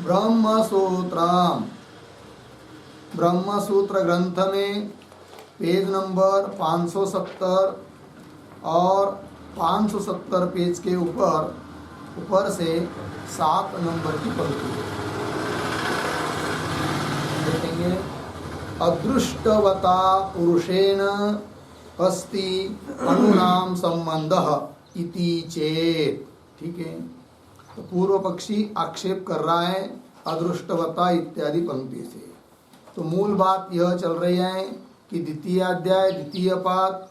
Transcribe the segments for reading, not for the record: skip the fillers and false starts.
ब्रह्मसूत्रम, ब्रह्मसूत्र ग्रंथ में page number 570 और 570 पेज के ऊपर से 7 नंबर की पंक्ति देखेंगे। अदृष्टवता पुरुषेण अस्ति अनुनाम संबंधः इति चेत। ठीक है, तो पूर्व पक्षी आक्षेप कर रहा है अदृष्टवता इत्यादि पंक्ति से। तो मूल बात यह चल रही है कि द्वितीय अध्याय द्वितीय पाद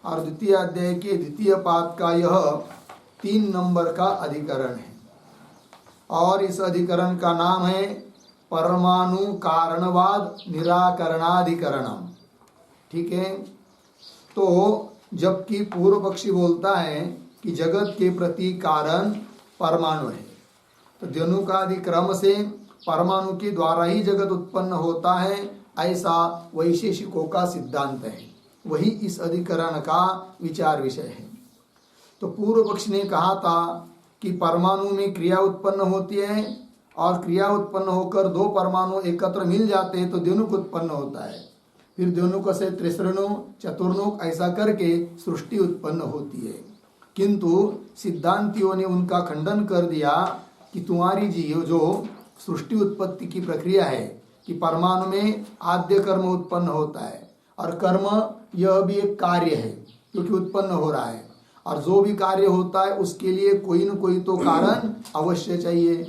और द्वितीय अध्याय के द्वितीय पाद का यह 3 नंबर का अधिकरण है और इस अधिकरण का नाम है परमाणु कारणवाद निराकरणाधिकरणम। ठीक है, तो जबकि पूर्व पक्षी बोलता है कि जगत के प्रति कारण परमाणु है, तो द्व्यनुकादि क्रम से परमाणु के द्वारा ही जगत उत्पन्न होता है, ऐसा वैशेषिकों का सिद्धांत है। वही इस अधिकरण का विचार विषय है। तो पूर्व पक्षी ने कहा था कि परमाणु में क्रिया उत्पन्न होती है और क्रिया उत्पन्न होकर 2 परमाणु एकत्र मिल जाते हैं तो द्व्यनुक उत्पन्न होता है। फिर द्व्यनुक से त्रिसृणु चतुर्णुक ऐसा करके सृष्टि उत्पन्न होती है। किंतु सिद्धांतियों ने उनका खंडन कर दिया कि तुम्हारी जो सृष्टि उत्पत्ति की प्रक्रिया है कि परमाणु में आद्य कर्म उत्पन्न होता है और कर्म यह भी एक कार्य है क्योंकि उत्पन्न हो रहा है, और जो भी कार्य होता है उसके लिए कोई न कोई तो कारण अवश्य चाहिए।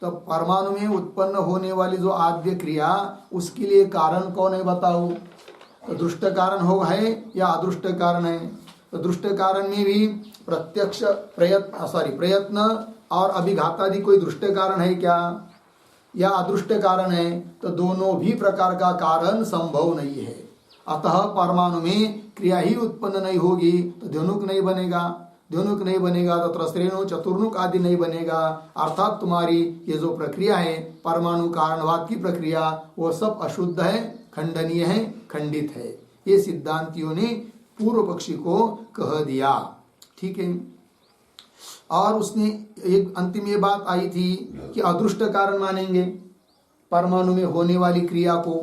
तो परमाणु में उत्पन्न होने वाली जो आद्य क्रिया उसके लिए कारण कौन है बताओ? तो दृष्ट कारण हो है या अदृष्ट कारण है? तो दृष्ट कारण में भी प्रत्यक्ष प्रयत्न और अभिघातादि कोई दृष्ट कारण है क्या या अदृष्ट कारण है? तो दोनों भी प्रकार का कारण संभव नहीं है। अतः परमाणु में क्रिया ही उत्पन्न नहीं होगी तो द्व्यनुक नहीं बनेगा, द्व्यनुक नहीं बनेगा तो त्रस्रेणु चतुर्णुक आदि नहीं बनेगा। अर्थात तुम्हारी ये जो प्रक्रिया है परमाणु कारणवाद की प्रक्रिया वो सब अशुद्ध है, खंडनीय है, खंडित है। ये सिद्धांतियों ने पूर्व पक्षी को कह दिया। ठीक है, और उसने एक अंतिम ये बात आई थी कि अदृष्ट कारण मानेंगे परमाणु में होने वाली क्रिया को,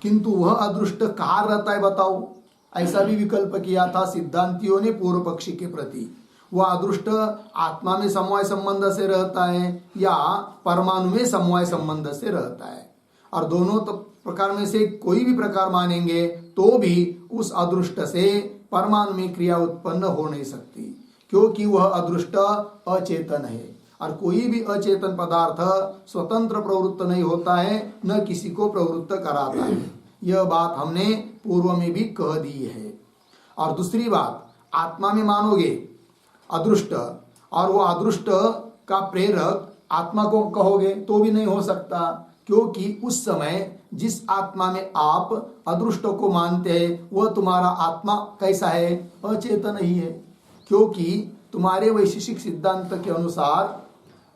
किंतु वह अदृष्ट कहाँ रहता है बताओ? ऐसा भी विकल्प किया था सिद्धांतियों ने पूर्व पक्षी के प्रति। वह अदृष्ट आत्मा में समवाय संबंध से रहता है या परमाणु में समवाय संबंध से रहता है, और दोनों तो प्रकार में से कोई भी प्रकार मानेंगे तो भी उस अदृष्ट से परमाणु में क्रिया उत्पन्न हो नहीं सकती, क्योंकि वह अदृष्ट अचेतन है और कोई भी अचेतन पदार्थ स्वतंत्र प्रवृत्त नहीं होता है, न किसी को प्रवृत्त कराता है। यह बात हमने पूर्व में भी कह दी है। और दूसरी बात, आत्मा में मानोगे अदृष्ट और वो अदृष्ट का प्रेरक आत्मा को कहोगे तो भी नहीं हो सकता, क्योंकि उस समय जिस आत्मा में आप अदृष्ट को मानते हैं वह तुम्हारा आत्मा कैसा है? अचेतन ही है, क्योंकि तुम्हारे वैशेषिक सिद्धांत के अनुसार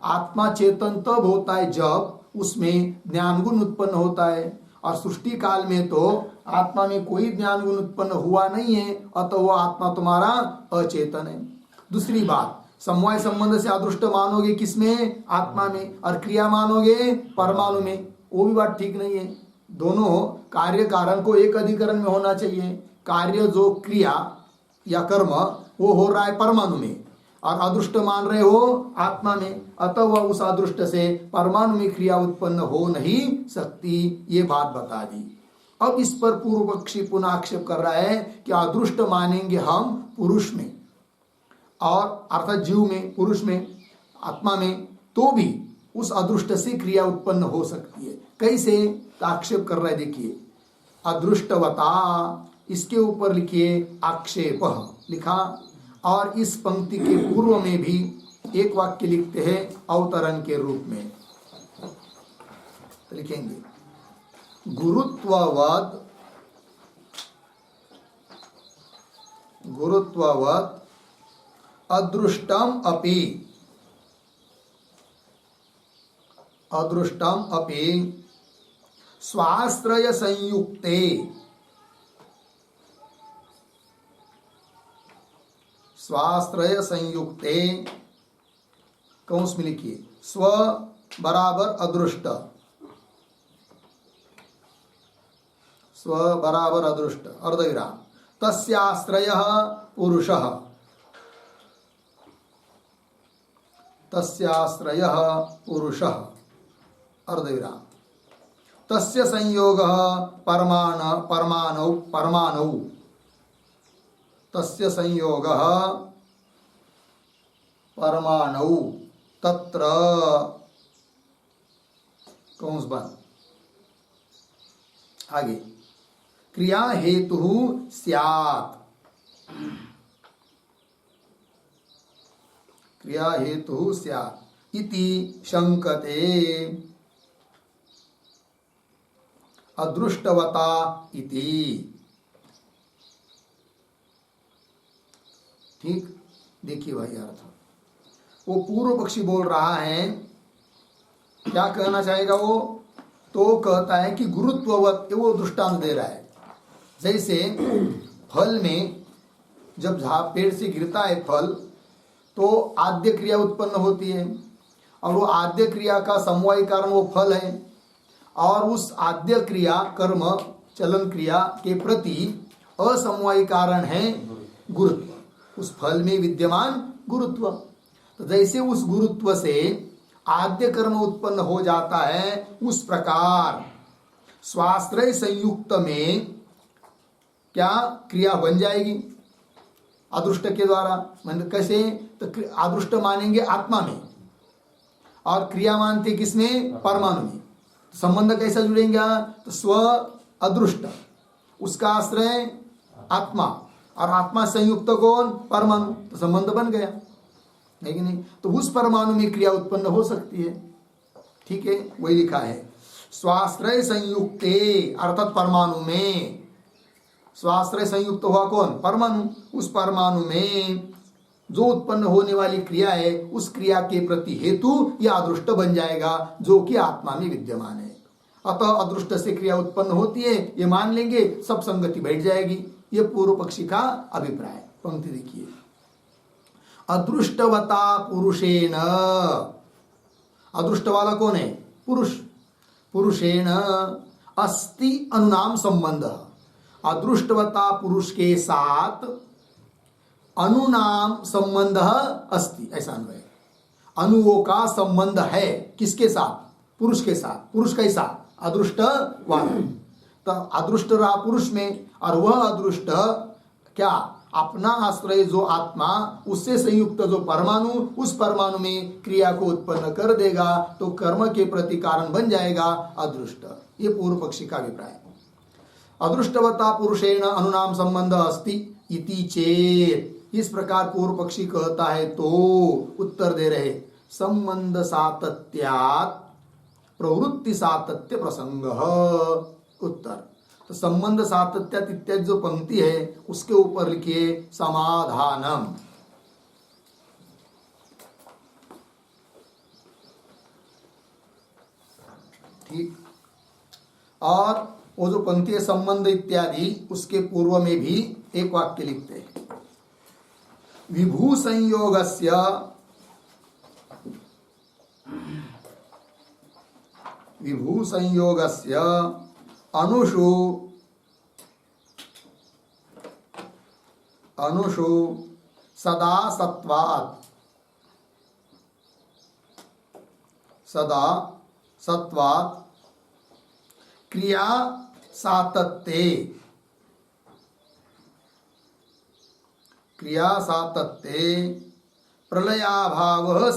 आत्मा चेतन तब होता है जब उसमें ज्ञान गुण उत्पन्न होता है, और सृष्टि काल में तो आत्मा में कोई ज्ञान गुण उत्पन्न हुआ नहीं है, अतः वह आत्मा तुम्हारा अचेतन है। दूसरी बात, समवाय संबंध से अदृष्ट मानोगे किसमें? आत्मा में, और क्रिया मानोगे परमाणु में, वो भी बात ठीक नहीं है। दोनों कार्य कारण को एक अधिकरण में होना चाहिए। कार्य जो क्रिया या कर्म वो हो रहा है परमाणु में और अदृष्ट मान रहे हो आत्मा में, अतः वह उस अदृष्ट से परमाणु में क्रिया उत्पन्न हो नहीं सकती। ये बात बता दी। अब इस पर पूर्व पक्षी पुनः आक्षेप कर रहा है कि अदृष्ट मानेंगे हम पुरुष में और अर्थात जीव में, पुरुष में, आत्मा में, तो भी उस अदृष्ट से क्रिया उत्पन्न हो सकती है। कैसे? आक्षेप कर रहा है, देखिए अदृष्टवता, इसके ऊपर लिखिए आक्षेप लिखा, और इस पंक्ति के पूर्व में भी एक वाक्य लिखते हैं अवतरण के रूप में, लिखेंगे गुरुत्ववत् अदृष्टम अपि स्वाश्रय संयुक्ते कौंस में लिखिए स्व बराबर अदृष्ट, स्व बराबर अदृष्ट अर्धविराम, तस्याश्रयः पुरुषः, तस्याश्रयः पुरुषः अर्धविराम, तस्य संयोगः परमाणु, तस्य संयोगः परमाणु, तत्र कौंस बंद, आगे क्रिया हेतु स्यात्, क्रिया हेतु स्यात् इति शंकते अदृष्टवता इति। ठीक, देखिए भाई अर्थ, वो पूर्व पक्षी बोल रहा है, क्या कहना चाहेगा वो? तो कहता है कि गुरुत्ववत, वो दृष्टांत दे रहा है। जैसे फल में जब पेड़ से गिरता है फल, तो आद्य क्रिया उत्पन्न होती है, और वो आद्य क्रिया का समवायी कारण वो फल है, और उस आद्य क्रिया कर्म चलन क्रिया के प्रति असमवायी कारण है गुरुत्व, उस फल में विद्यमान गुरुत्व। तो जैसे उस गुरुत्व से आद्य कर्म उत्पन्न हो जाता है, उस प्रकार स्वाश्रय संयुक्त में क्या क्रिया बन जाएगी अदृष्ट के द्वारा। मतलब कैसे? तो अदृष्ट मानेंगे आत्मा में, और क्रिया मानते किसमें? परमाणु में। तो संबंध कैसा जुड़ेंगे? तो स्व अदृष्ट, उसका आश्रय आत्मा, और आत्मा संयुक्त कौन? परमाणु। तो संबंध बन गया, है कि नहीं? तो उस परमाणु में क्रिया उत्पन्न हो सकती है। ठीक है, वही लिखा है स्वाश्रय संयुक्ते, अर्थात परमाणु में। स्वाश्रय संयुक्त हुआ कौन? परमाणु। उस परमाणु में जो उत्पन्न होने वाली क्रिया है, उस क्रिया के प्रति हेतु या अदृष्ट बन जाएगा, जो कि आत्मा में विद्यमान है। अतः अदृष्ट से क्रिया उत्पन्न होती है, ये मान लेंगे, सब संगति बैठ जाएगी। ये पूर्व पक्षी का अभिप्राय। पंक्ति देखिए, अदृष्टवता पुरुषेण, अदृष्ट वाला कौन है? पुरुष। पुरुषेण अस्ति अनुनाम संबंध, अदृष्टवता पुरुष के साथ अनुनाम संबंध अस्ति, ऐसा अन्वय। अनुओं का संबंध है, किसके साथ? पुरुष के साथ। पुरुष कैसा? अदृष्ट वाला। तो अदृष्ट रहा पुरुष में, और वह अदृष्ट क्या? अपना आश्रय जो आत्मा, उससे संयुक्त जो परमाणु, उस परमाणु में क्रिया को उत्पन्न कर देगा, तो कर्म के प्रति कारण बन जाएगा अदृष्ट। ये पूर्व पक्षी का अभिप्राय। अदृष्टवता पुरुषेण अनुनाम संबंध अस्ति इति चेत, इस प्रकार पूर्व पक्षी कहता है तो उत्तर दे रहे, संबंध सातत्यात् प्रवृत्ति सातत्य प्रसंग। उत्तर, तो संबंध सातत्यात् इत्यादि जो पंक्ति है, उसके ऊपर लिखिए समाधानम। ठीक, और वो जो पंक्ति है संबंध इत्यादि, उसके पूर्व में भी एक वाक्य लिखते हैं, विभू संयोगस्य अनुषु सदा सत्वात् क्रिया सातत्ये प्रलयाभावः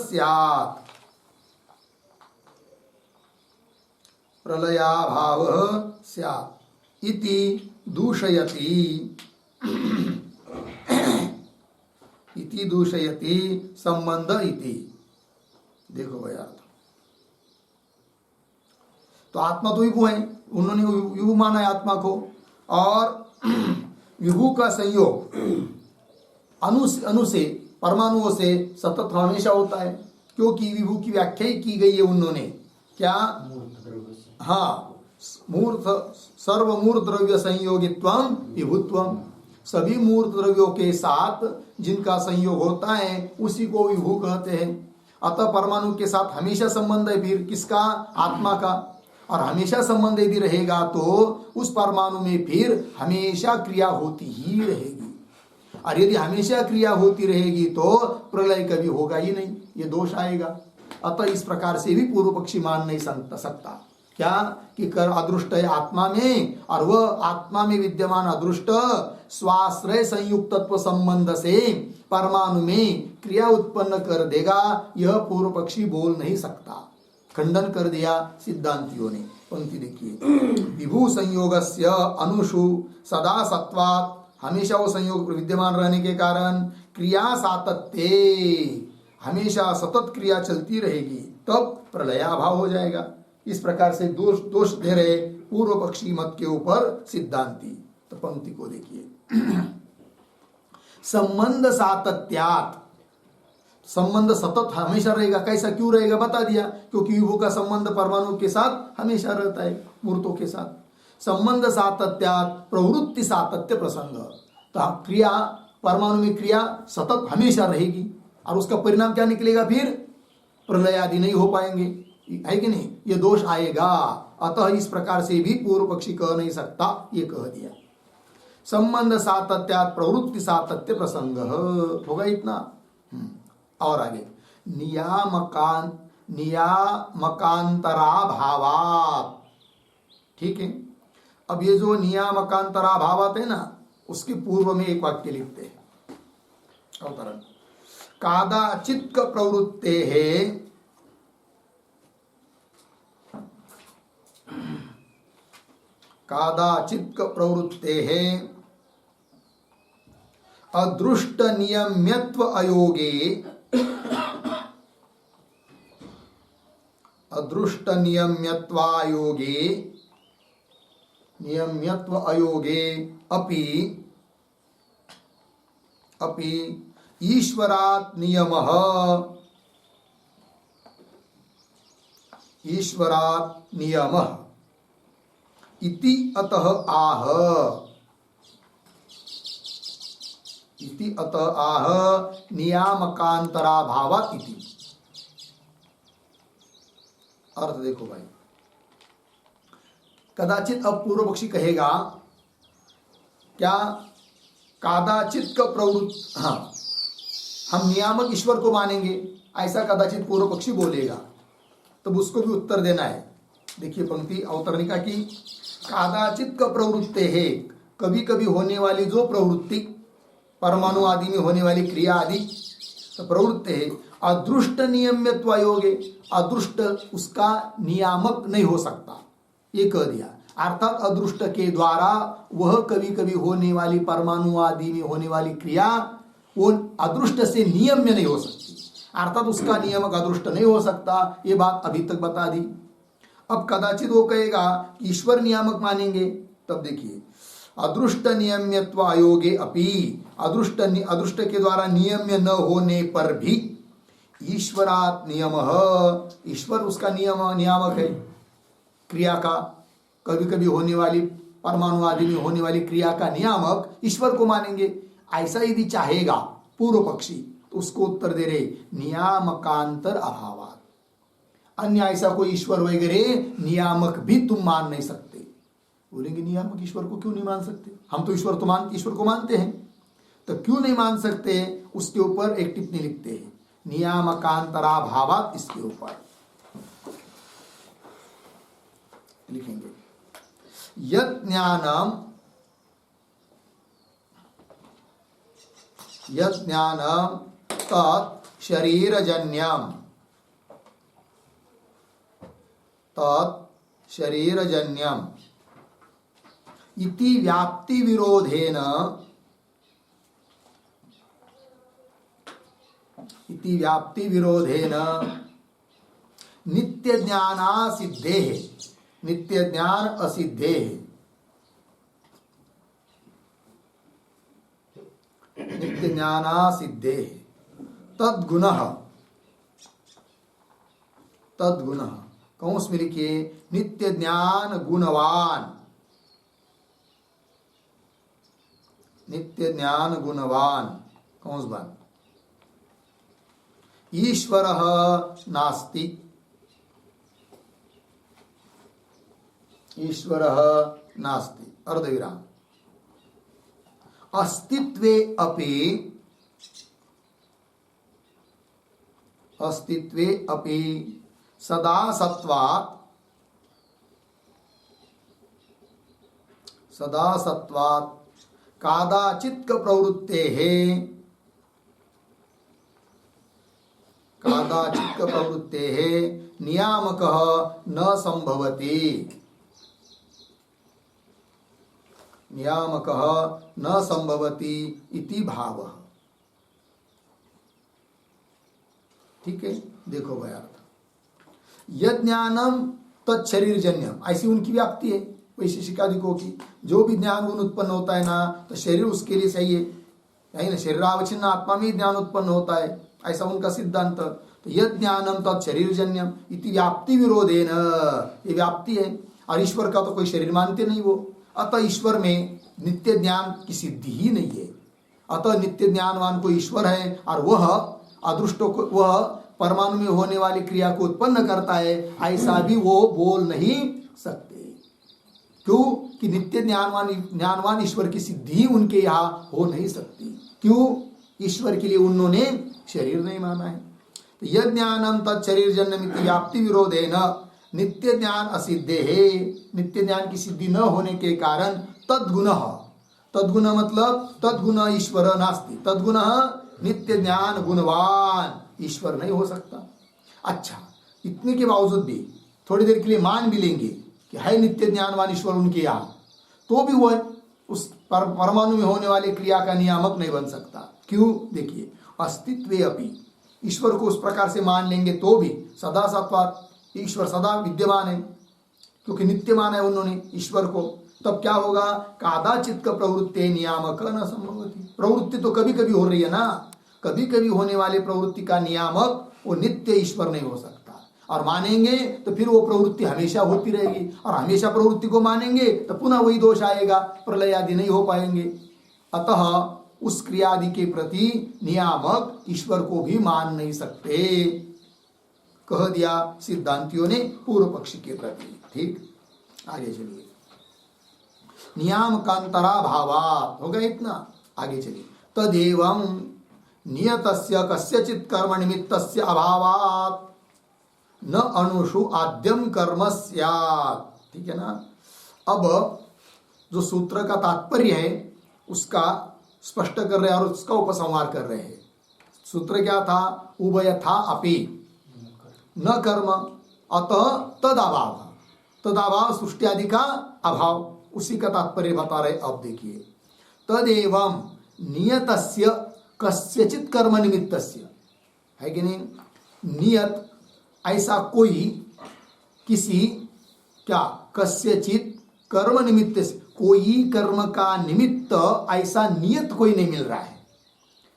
स्यात्, इति दूषयति संबंध इति। देखो भाई अर्थ, तो आत्मा तो विभू है, उन्होंने विभू माना है आत्मा को, और विभू का संयोग अणु से, परमाणुओं से सतत हमेशा होता है, क्योंकि विभू की व्याख्या ही की गई है उन्होंने। क्या? हाँ, मूर्त सर्वमूर्त द्रव्य संयोगित्वम विभुत्वम, सभी मूर्त द्रव्यों के साथ जिनका संयोग होता है उसी को विभू कहते हैं। अतः परमाणु के साथ हमेशा संबंध है फिर किसका? आत्मा का। और हमेशा संबंध यदि रहेगा तो उस परमाणु में फिर हमेशा क्रिया होती ही रहेगी। और यदि हमेशा क्रिया होती रहेगी तो प्रलय कभी होगा ही नहीं, ये दोष आएगा। अतः इस प्रकार से भी पूर्व पक्षी मान नहीं सकता क्या कि कर अदृष्ट है आत्मा में, और वह आत्मा में विद्यमान अदृष्ट स्वाश्रय संयुक्त तत्व संबंध से परमाणु में क्रिया उत्पन्न कर देगा, यह पूर्व पक्षी बोल नहीं सकता। खंडन कर दिया सिद्धांतियों ने। पंक्ति देखिए, विभू संयोगस्य अनुषु सदा सत्वात्, हमेशा वो संयोग विद्यमान रहने के कारण क्रिया सातत्य, हमेशा सतत क्रिया चलती रहेगी, तब प्रलयाभाव हो जाएगा। इस प्रकार से दोष दे रहे पूर्व पक्षी मत के ऊपर सिद्धांती। तो पंक्ति को देखिए, संबंध सातत्यात्, संबंध सतत हमेशा रहेगा। कैसा क्यों रहेगा बता दिया, क्योंकि विभू का संबंध परमाणु के साथ हमेशा रहता है, मूर्तों के साथ। संबंध सातत्यात् प्रवृत्ति सातत्य प्रसंग, तो क्रिया परमाणु में क्रिया सतत हमेशा रहेगी, और उसका परिणाम क्या निकलेगा? फिर प्रलय आदि नहीं हो पाएंगे, है कि नहीं? ये दोष आएगा। अतः इस प्रकार से भी पूर्व पक्षी कह नहीं सकता, ये कह दिया। संबंध सातत्यात् प्रवृत्ति सातत्य प्रसंग होगा इतना। और आगे, नियामकांतराभावात्, ठीक है। अब ये जो नियामकांतराभावात् है ना, उसके पूर्व में एक वाक्य लिखते हैं अवतरण, कादाचित् प्रवृत्ते है कादाचित् प्रवृत्ते है अदृष्ट नियम्यत्व अयोगे, अदृष्ट नियम्यत्वायोगे, नियम्यत्व अयोगे अपि ईश्वरात् नियमः, ईश्वरात् नियमः इति अतः आह, इति अतः आह नियामकांतराभावात् इति। अर्थ देखो भाई, कदाचित, अब पूर्व पक्षी कहेगा क्या? कदाचित का प्रवृत्ति, हाँ, हम नियामक ईश्वर को मानेंगे, ऐसा कदाचित पूर्व पक्षी बोलेगा, तब उसको भी उत्तर देना है। देखिए पंक्ति अवतरणिका की, कदाचित का प्रवृत्ति है, कभी कभी होने वाली जो प्रवृत्ति, परमाणु आदि में होने वाली क्रिया आदि, तो प्रवृत्ति है। अदृष्ट नियम्यत्व योगे, अदृष्ट उसका नियामक नहीं हो सकता, ये कह दिया। अर्थात अदृष्ट के द्वारा वह कभी कभी होने वाली परमाणु आदि में होने वाली क्रिया वो अदृष्ट से नियम्य नहीं हो सकती, अर्थात उसका नियमक अदृष्ट नहीं हो सकता। ये बात अभी तक बता दी। अब कदाचित वो कहेगा ईश्वर नियामक मानेंगे, तब देखिए, अदृष्ट नियम्यत्व अयोगे अपि, अदृष्ट के द्वारा नियम्य न होने पर भी ईश्वरात् नियमः, ईश्वर उसका नियामक है क्रिया का, कभी कभी होने वाली परमाणु आदि में होने वाली क्रिया का नियामक ईश्वर को मानेंगे। ऐसा यदि चाहेगा पूर्व पक्षी, तो उसको उत्तर दे रहे नियामकांतर अभावात्, अन्य ऐसा कोई ईश्वर वगैरह नियामक भी तुम मान नहीं सकते। बोलेंगे नियामक ईश्वर को क्यों नहीं मान सकते? हम तो ईश्वर को मानते हैं, तो क्यों नहीं मान सकते? उसके ऊपर एक टिप्पणी लिखते हैं, नियामकांतराभावात्, इसके ऊपर लिखेंगे, यत् ज्ञानम तत् शरीरजन्यम इति व्याप्ति विरोधेन नित्य ज्ञान असिद्धे, नित्य ज्ञानासिद्धे तद्गुणः, कौंस में लिखिए नित्य ज्ञान गुणवान, नित्य ज्ञान गुणवान, कौंस बन, ईश्वरः नास्ति, ईश्वरः नास्ति, अर्धविराम। अस्तित्वे अपि सदा सत्वात् कादाचित् प्रवृत्तेः नियामकः न संभवति, नियामकः न संभवति इति भावः। ठीक है, देखो भाई अर्थ। यद ज्ञानम तत्शरीरजन्यम, ऐसी उनकी व्याप्ति है वैशेषिकादिकों की। जो भी ज्ञान गुण उत्पन्न होता है ना, तो शरीर उसके लिए सही है, यही ना, शरीरावच्छिन्न आत्मा में ज्ञान उत्पन्न होता है, ऐसा उनका सिद्धांत। तो यद ज्ञानम तत्शरीरजन्यम इति व्याप्ति विरोधेन, ये व्याप्ति है। और ईश्वर का तो कोई शरीर मानते नहीं वो, अतः ईश्वर में नित्य ज्ञान की सिद्धि ही नहीं है। अतः नित्य ज्ञानवान को ईश्वर है, और वह अदृष्टों को, वह परमाणु में होने वाली क्रिया को उत्पन्न करता है, ऐसा भी वो बोल नहीं सकते। क्यों? कि नित्य ज्ञानवान ईश्वर की सिद्धि उनके यहाँ हो नहीं सकती। क्यों? ईश्वर के लिए उन्होंने शरीर नहीं माना है। तो यद ज्ञानम तत्शरीरजन्यमिति व्याप्ति विरोधेन नित्य ज्ञान असिद्धे है, नित्य ज्ञान की सिद्धि न होने के कारण तद्गुण, तद्गुण मतलब तद्गुण ईश्वर नास्ति, तद्गुण नित्य ज्ञान गुणवान ईश्वर नहीं हो सकता। अच्छा, इतने के बावजूद भी थोड़ी देर के लिए मान भी लेंगे कि है नित्य ज्ञानवान ईश्वर उनके यहाँ, तो भी वह उस परमाणु में होने वाली क्रिया का नियामक नहीं बन सकता। क्यों? देखिए, अस्तित्वे अपि, ईश्वर को उस प्रकार से मान लेंगे तो भी सदा सत्वात्, ईश्वर सदा विद्यमान है, क्योंकि नित्य माना है उन्होंने ईश्वर को। तब क्या होगा? कादाचित् प्रवृत्ति नियामक न संभवति, प्रवृत्ति तो कभी कभी हो रही है ना, कभी कभी होने वाले प्रवृत्ति का नियामक वो नित्य ईश्वर नहीं हो सकता। और मानेंगे तो फिर वो प्रवृत्ति हमेशा होती रहेगी, और हमेशा प्रवृत्ति को मानेंगे तो पुनः वही दोष आएगा, प्रलय आदि नहीं हो पाएंगे। अतः उस क्रिया आदि के प्रति नियामक ईश्वर को भी मान नहीं सकते, कह दिया सिद्धांतियों ने पूर्व पक्षी के प्रति। ठीक, आगे चलिए। नियामकांतरा भावात्, हो गया इतना, आगे चलिए। तदेवं नियतस्य कस्यचित् कर्म निमित्तस्य अभावात् न अणुषु आद्यम कर्म स्यात्। ठीक है ना। अब जो सूत्र का तात्पर्य है उसका स्पष्ट कर रहे हैं और उसका उपसंहार कर रहे हैं। सूत्र क्या था? उभयथा अपि न कर्म अतः तद अभाव, तद अभाव सृष्टि आदि का अभाव, उसी का तात्पर्य बता रहे। अब देखिए, तदेवं नियतस्य कस्यचित् कर्म निमित्तस्य, है कि नहीं? नियत ऐसा कोई, किसी, क्या? कस्यचित् कर्म निमित्त से, कोई कर्म का निमित्त ऐसा नियत कोई नहीं मिल रहा है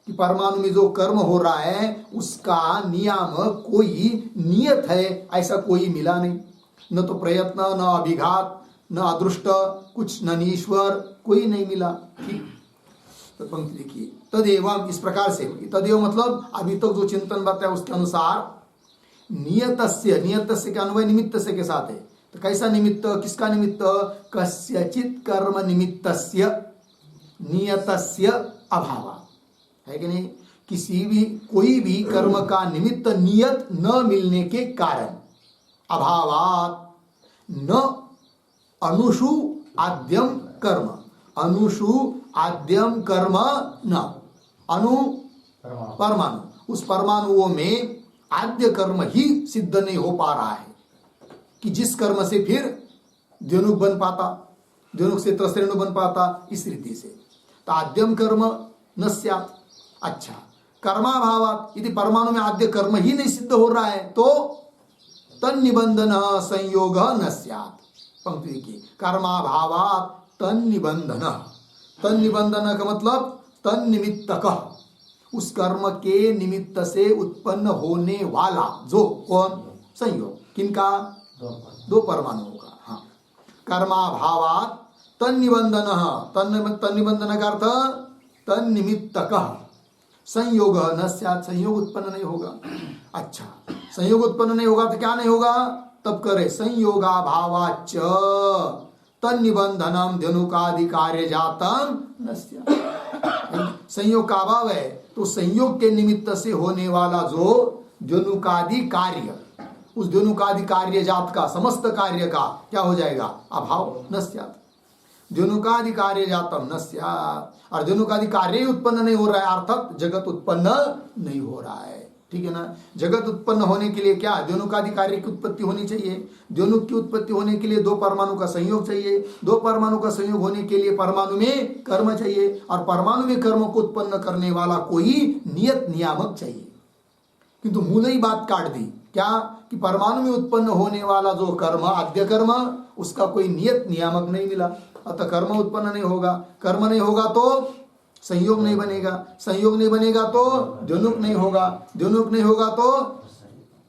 कि परमाणु में जो कर्म हो रहा है उसका नियामक कोई नियत है, ऐसा कोई मिला नहीं। न तो प्रयत्न, न अभिघात, न अदृष्ट, कुछ न ईश्वर, कोई नहीं मिला। ठीक, तो पंक्ति देखिए, तदेवं, इस प्रकार से, तदेव मतलब अभी तक जो चिंतन बताया उसके अनुसार नियतस्य, नियतस्य के अन्वय निमित्तस्य के साथ है। तो कैसा निमित्त, किसका निमित्त? कस्यचित् कर्म निमित्तस्य नियतस्य अभावात्, है कि नहीं? किसी भी, कोई भी कर्म का निमित्त नियत न मिलने के कारण, अभावात् न अणुषु आद्यम कर्म, अणुषु आद्यम कर्म न, अणु परमाणु, उस परमाणुओं में आद्य कर्म ही सिद्ध नहीं हो पा रहा है कि जिस कर्म से फिर द्वनुक बन पाता, द्वनुक से त्रसरेणु बन पाता, इस रीति से। तो आद्यम कर्म न स्यात्। अच्छा, कर्माभावात्, यदि परमाणु में आद्य कर्म ही नहीं सिद्ध हो रहा है तो तन्निबंधन संयोग न स्यात्। पंक्ति देखिए, कर्माभावात् तन्निबंधन, तन्निबंधन का मतलब तन्निमित्तक, उस कर्म के निमित्त से उत्पन्न होने वाला जो, कौन? संयोग, किनका? दो परमाणुओं का। हाँ, कर्माभावात् तन्निबंधन, तन्निबंधन का अर्थ तन्निमित्तक, संयोग न स्यात्, संयोग उत्पन्न नहीं होगा। अच्छा, संयोग उत्पन्न नहीं होगा तो क्या नहीं होगा? तब करे संयोगाभावाच्च तन्निबंधनम धनुकादि कार्य जातम न स्यात्। संयोग का अभाव है तो संयोग के निमित्त से होने वाला जो धनुकादि कार्य, उस धनुकादि कार्य जात का, समस्त कार्य का क्या हो जाएगा? अभाव, न स्यात्। धनुकादि कार्य जातम न स्यात्। और धनुकादि कार्य ही उत्पन्न नहीं हो रहा है, अर्थात जगत उत्पन्न नहीं हो रहा है। ठीक है ना? जगत उत्पन्न होने के लिए क्या? धनुकादि कार्य की उत्पत्ति होनी चाहिए। धनुक की उत्पत्ति होने के लिए दो परमाणु का संयोग चाहिए। दो परमाणु का संयोग होने के लिए परमाणु में कर्म चाहिए, और परमाणु में कर्म को उत्पन्न करने वाला कोई नियत नियामक चाहिए। किंतु मूल ही बात काट दी, क्या? कि परमाणु में उत्पन्न होने वाला जो कर्म, आद्य कर्म, उसका कोई नियत नियामक नहीं मिला, अतः कर्म उत्पन्न नहीं होगा। कर्म नहीं होगा तो संयोग नहीं बनेगा, संयोग नहीं बनेगा तो द्वनुक नहीं होगा, द्वनुक नहीं होगा तो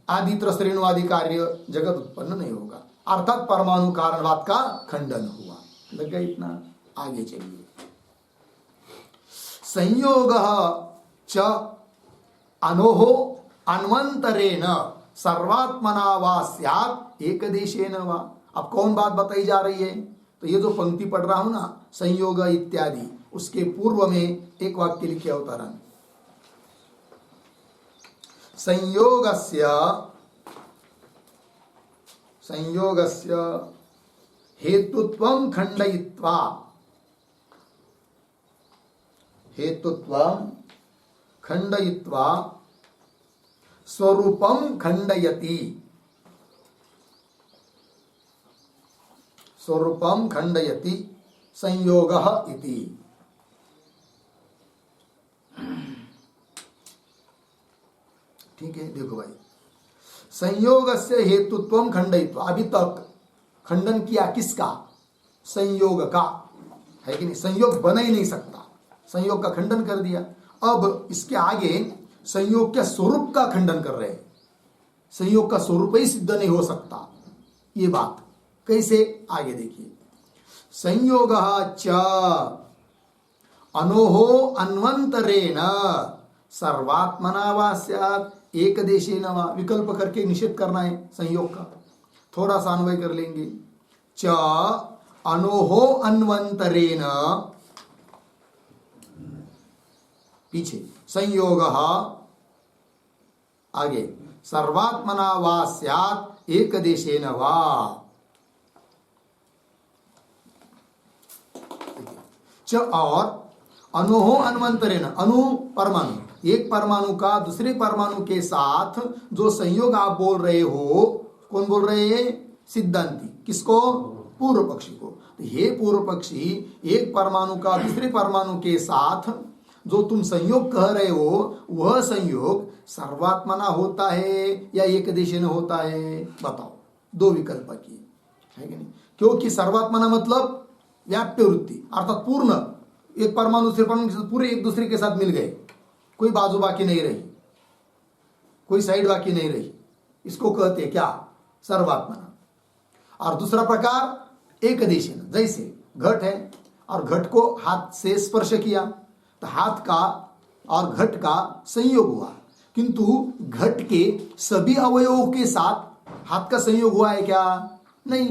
आदित्र श्रेणुवादी कार्य जगत उत्पन्न नहीं होगा, अर्थात परमाणु कारणवाद का खंडन हुआ। लग गया इतना? आगे चलिए। संयोग च अनोहो अन्वंतरेण सर्वात्मना वा स्यात् एकदेशेन वा। अब कौन बात बताई जा रही है? तो ये जो पंक्ति पढ़ रहा हूं ना, संयोग इत्यादि, उसके पूर्व में एक वाक्य लिखे अवतरण। संयोगस्य हेतुत्वं खंडयित्वा स्वरूपं खंडयति, स्वरूपं खंडयति संयोगः इति। ठीक है, देखो भाई, संयोगस्य हेतुत्वं खंडयित्वा, अभी तक खंडन किया किसका? संयोग का, है कि नहीं? संयोग बना ही नहीं सकता, संयोग का खंडन कर दिया। अब इसके आगे संयोग के स्वरूप का खंडन कर रहे हैं। संयोग का स्वरूप ही सिद्ध नहीं हो सकता, ये बात कैसे? आगे देखिए। संयोग च अनोहो अन्वंतरेण सर्वात्मना वा स्यात् एकदेशेन वा। विकल्प करके निषेध करना है संयोग का, थोड़ा सा अन्वय कर लेंगे। च अनोहो अन्वंतरेण, पीछे संयोग, आगे सर्वात्मना वा स्यात् एकदेशेन वा। च और अनोहो अन्वंतरेण, अणु परमाणु, एक परमाणु का दूसरे परमाणु के साथ जो संयोग आप बोल रहे हो, कौन बोल रहे हैं? सिद्धांती। किसको? पूर्व पक्षी को। तो हे पूर्व पक्षी, एक परमाणु का दूसरे परमाणु के साथ जो तुम संयोग कह रहे हो, वह संयोग सर्वात्मना होता है या एकदेशीय होता है? बताओ। दो विकल्प किए, है कि नहीं? क्योंकि सर्वात्मना मतलब व्याप्य वृत्ति, अर्थात पूर्ण, एक परमाणु से परमाणु पूरे एक दूसरे के साथ मिल गए, कोई बाजू बाकी नहीं रही, कोई साइड बाकी नहीं रही, इसको कहते हैं क्या? सर्वात्मना। और दूसरा प्रकार एकदेशीय, जैसे घट है और घट को हाथ से स्पर्श किया तो हाथ का और घट का संयोग हुआ, किंतु घट के सभी अवयवों के साथ हाथ का संयोग हुआ है क्या? नहीं।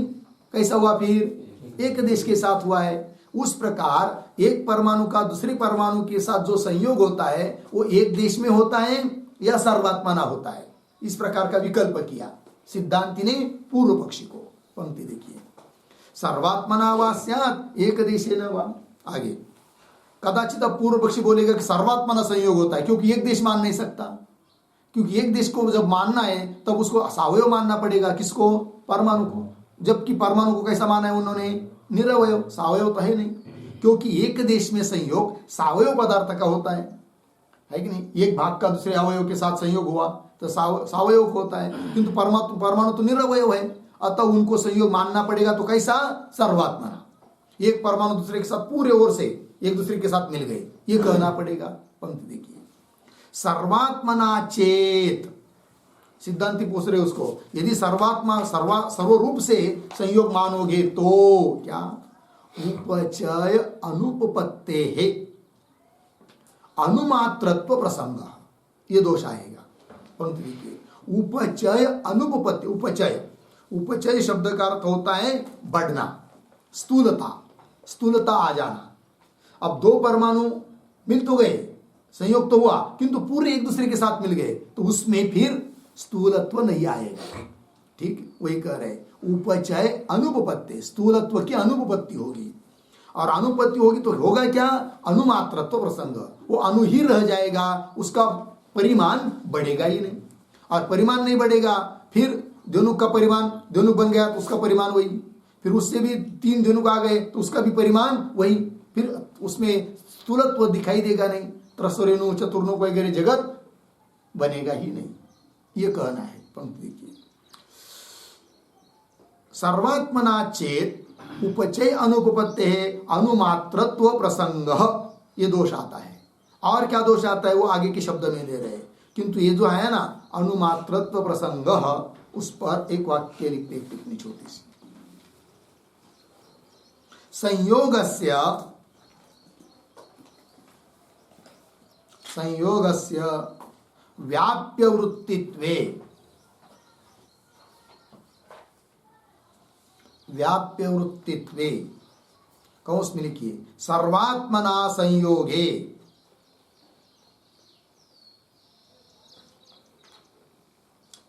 कैसा हुआ फिर? एक देश के साथ हुआ है। उस प्रकार एक परमाणु का दूसरे परमाणु के साथ जो संयोग होता है वो एक देश में होता है या सर्वात्मना होता है? इस प्रकार का विकल्प किया सिद्धांति ने पूर्व पक्षी को। पंक्ति देखिए, सर्वात्मना वा स्यात् एकदेशेन वा। आगे कदाचित अब पूर्व पक्षी बोलेगा कि सर्वात्मना संयोग होता है, क्योंकि एक देश मान नहीं सकता, क्योंकि एक देश को जब मानना है तब उसको सावयव मानना पड़ेगा। किसको? परमाणु को। जबकि परमाणु को कैसा माना है उन्होंने? निरवयव, सावयव तो है नहीं, क्योंकि एक देश में संयोग सावयव पदार्थ का होता है कि नहीं? एक भाग का दूसरे अवयव के साथ संयोग हुआ तो सावयव होता है, किंतु परमाणु तो निरवयव है, अतः उनको संयोग मानना पड़ेगा। तो कैसा? सर्वात्मना। एक परमाणु दूसरे के साथ पूरे ओर से एक दूसरे के साथ मिल गए, ये कहना पड़ेगा। पंक्ति देखिए, सर्वात्मना चेत, सिद्धांति पूछ रहे उसको, यदि सर्वात्मा सर्व रूप से संयोग मानोगे तो क्या? उपचय अनुपपत्ते है, अनुमात्रत्व प्रसंग, ये दोष आएगा। परंतु देखिए उपचय अनुपपत्ति, उपचय शब्द का अर्थ होता है बढ़ना, स्थूलता आ जाना। अब दो परमाणु मिल तो गए, संयोग तो हुआ, किंतु पूरे एक दूसरे के साथ मिल गए, तो उसमें फिर स्थूलत्व नहीं आएगा। ठीक वही कह रहे, उपचय अनुपपत्ति, स्थूलत्व की अनुपपत्ति होगी, और अनुपत्ति होगी तो होगा क्या, अनुमात्रत्व प्रसंग, वो अणु ही रह जाएगा, उसका परिमाण बढ़ेगा ही नहीं। और परिमाण नहीं बढ़ेगा, फिर द्वनुक का परिमाण द्वनुक बन गया तो उसका परिमाण वही, फिर उससे भी 3 द्वनुक आ गए तो उसका भी परिमाण वही, फिर उसमें स्थूलत्व दिखाई देगा नहीं, त्रस्वरेणु चतुर्णुक वगैरह जगत बनेगा ही नहीं, ये कहना है। पंक्ति देखिए, सर्वात्मना चेत उपचय अनुपपत्ति है अनुमात्रत्व प्रसंग, ये दोष आता है। और क्या दोष आता है वो आगे के शब्द में दे रहे हैं, किंतु ये जो है ना अनुमात्रत्व प्रसंग, उस पर एक वाक्य लिखते, एक टिप्पणी छोटी सी। संयोगस्य व्याप्य वृत्तित्वे, कौंस में लिखिए सर्वात्मना संयोगे,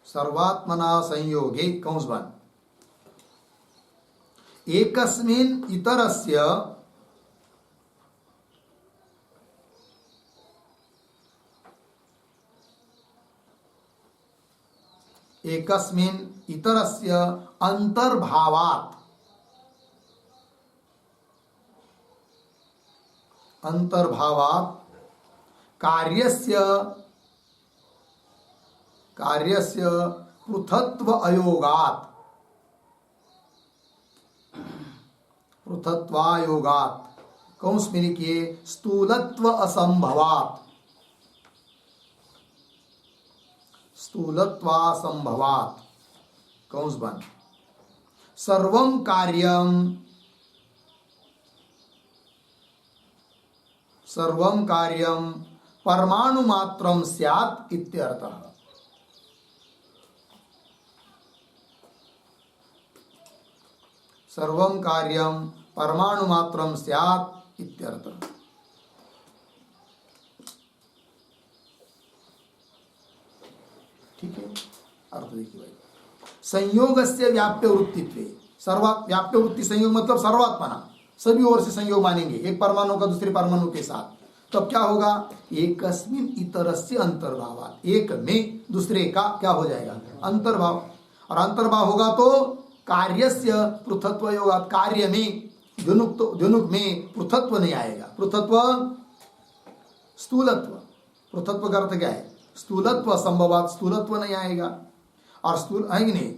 सर्वात्मना संयोगे कौंस बन एकस्मिन् इतरस्य अंतर्भावात् कार्यस्य पृथत्व अयोगात् कौंस में लिखिए स्थूलत्व असंभवात्, कौंस बन सर्वं कार्यं परमाणु मात्रं स्यात् इत्यर्थः। सर्वं कार्यं परमाणु मात्रं स्यात् इत्यर्थः। ठीक है, अर्थ देखिए भाई, संयोगस्य व्याप्य वृत्तित्वे, व्याप्य वृत्ति संयोग मतलब सर्वात्मना, सभी ओर से संयोग मानेंगे, एक परमाणु का दूसरे परमाणु के साथ, तब क्या होगा, एकस्मिन् इतरस्य अंतर्भावात्, एक में दूसरे का क्या हो जाएगा, अंतर्भाव, और अंतर्भाव होगा तो कार्यस्य पृथत्व योगात्, कार्य में द्वनुक में पृथत्व नहीं आएगा, पृथत्व स्थूलत्व, पृथत्व का अर्थ क्या है, स्थूलत्व संभवात्, स्थूलत्व नहीं आएगा, और स्थूल आएंगे नहीं,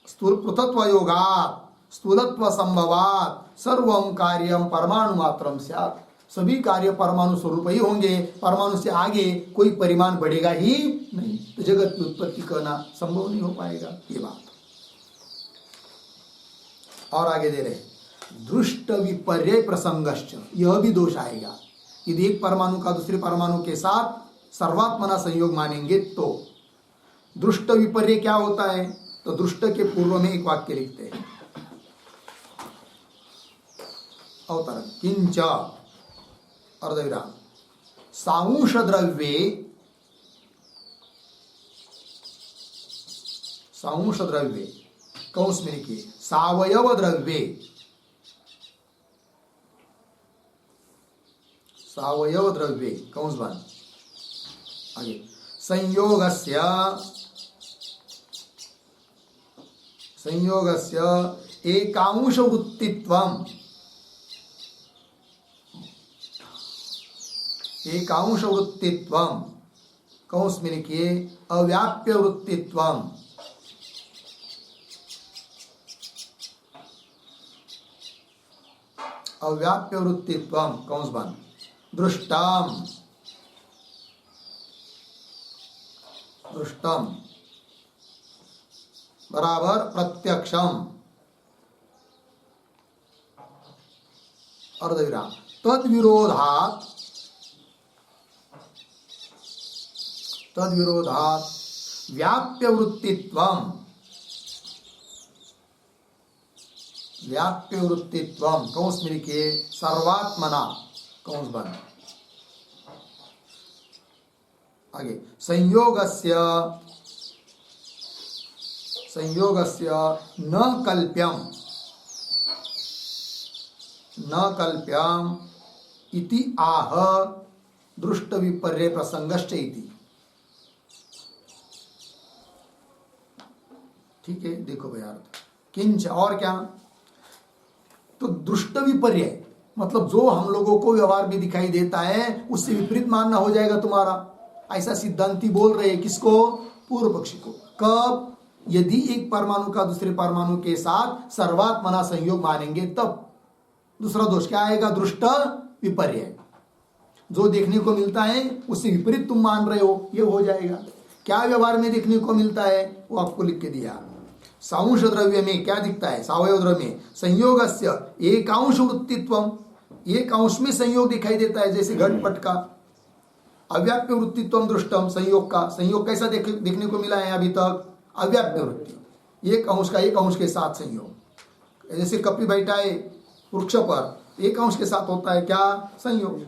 स्थूल पृथत्व योगात् स्थूलत्व संभवात् सर्वं कार्यं परमाणु मात्रं स्यात्, सभी कार्य परमाणु स्वरूप ही होंगे, परमाणु से आगे कोई परिमाण बढ़ेगा ही नहीं, तो जगत की उत्पत्ति करना संभव नहीं हो पाएगा, ये बात। और आगे दे रहे दृष्ट विपर्य प्रसंगश्च, यह भी दोष आएगा, यदि एक परमाणु का दूसरे परमाणु के साथ सर्वात्मना संयोग मानेंगे तो। दृष्ट विपर्य क्या होता है, तो दृष्ट के पूर्व में एक वाक्य लिखते हैं, अवतरण किंच अर्धविराम सांश द्रव्ये कौंस में लिखिए सावयव द्रव्ये, कौंस बन आगे संयोगस्य एकांश वृत्तित्वम्, कौंस में लिखिए अव्याप्य वृत्तित्वम्, कौंस बन दृष्टम बराबर प्रत्यक्षम, अर्धविराम तद विरोधात् तद विरोधात व्याप्य वृत्तित्वम, व्याप्य वृत्तित्वम कौंस में लिखिए सर्वात्मना कौंस बंद, आगे संयोगस्य न कल्प्यम इति आह दृष्ट विपर्य प्रसंगश्च इति। ठीक है, देखो भाई अर्थ किंच और क्या, तो दृष्ट विपर्य मतलब जो हम लोगों को व्यवहार में दिखाई देता है उससे विपरीत मानना हो जाएगा तुम्हारा, ऐसा सिद्धांती बोल रहे हैं। किसको? पूर्व पक्षी को। कब? यदि एक परमाणु का दूसरे परमाणु के साथ सर्वात्मना संयोग मानेंगे तब। दूसरा दोष क्या आएगा? दृष्ट विपर्य, जो देखने को मिलता है उससे विपरीत तुम मान रहे हो, ये हो जाएगा। क्या व्यवहार में देखने को मिलता है वो आपको लिख के दिया। साउंश द्रव्य में क्या दिखता है? सावयव द्रव्य में संयोगस्य एकांश वृत्तित्वम, एक अंश में संयोग दिखाई देता है, जैसे घटपट का। अव्याप्य वृत्तित्वम दृष्टम, संयोग का, संयोग कैसा देखने को मिला है अभी तक? अव्याप्य वृत्ति, एक अंश का एक अंश के साथ संयोग। जैसे कपि बैठा है वृक्ष पर, एक अंश के साथ होता है क्या? संयोग।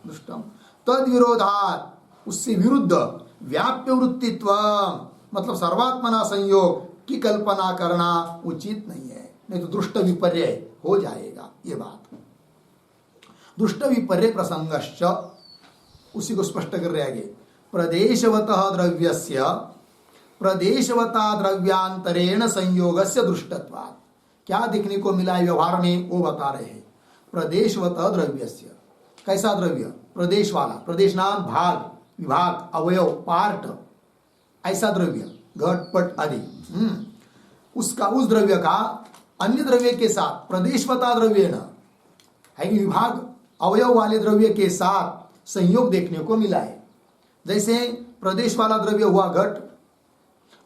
दृष्टम तद विरोधात, उससे विरुद्ध व्याप्य वृत्तित्व मतलब सर्वात्मना संयोग की कल्पना करना उचित नहीं है, नहीं तो दृष्ट विपर्य हो जाएगा ये बात। दृष्ट विपर्य प्रसंगश्च, उसी को स्पष्ट कर रहे आगे। प्रदेशवतः द्रव्यस्य प्रदेशवता द्रव्यांतरेण संयोगस्य दृष्टत्वात्, क्या देखने को मिला है व्यवहार में वो बता रहे हैं। प्रदेशवतः द्रव्यस्य, कैसा द्रव्य? प्रदेश वाला, प्रदेश नाम भाग, विभाग, अवयव, पार्ट, ऐसा द्रव्य घटपट आदि। उसका, उस द्रव्य का अन्य द्रव्य के साथ प्रदेशवता द्रव्य न है कि विभाग अवयव वाले द्रव्य के साथ संयोग देखने को मिला है। जैसे प्रदेश वाला द्रव्य हुआ घट,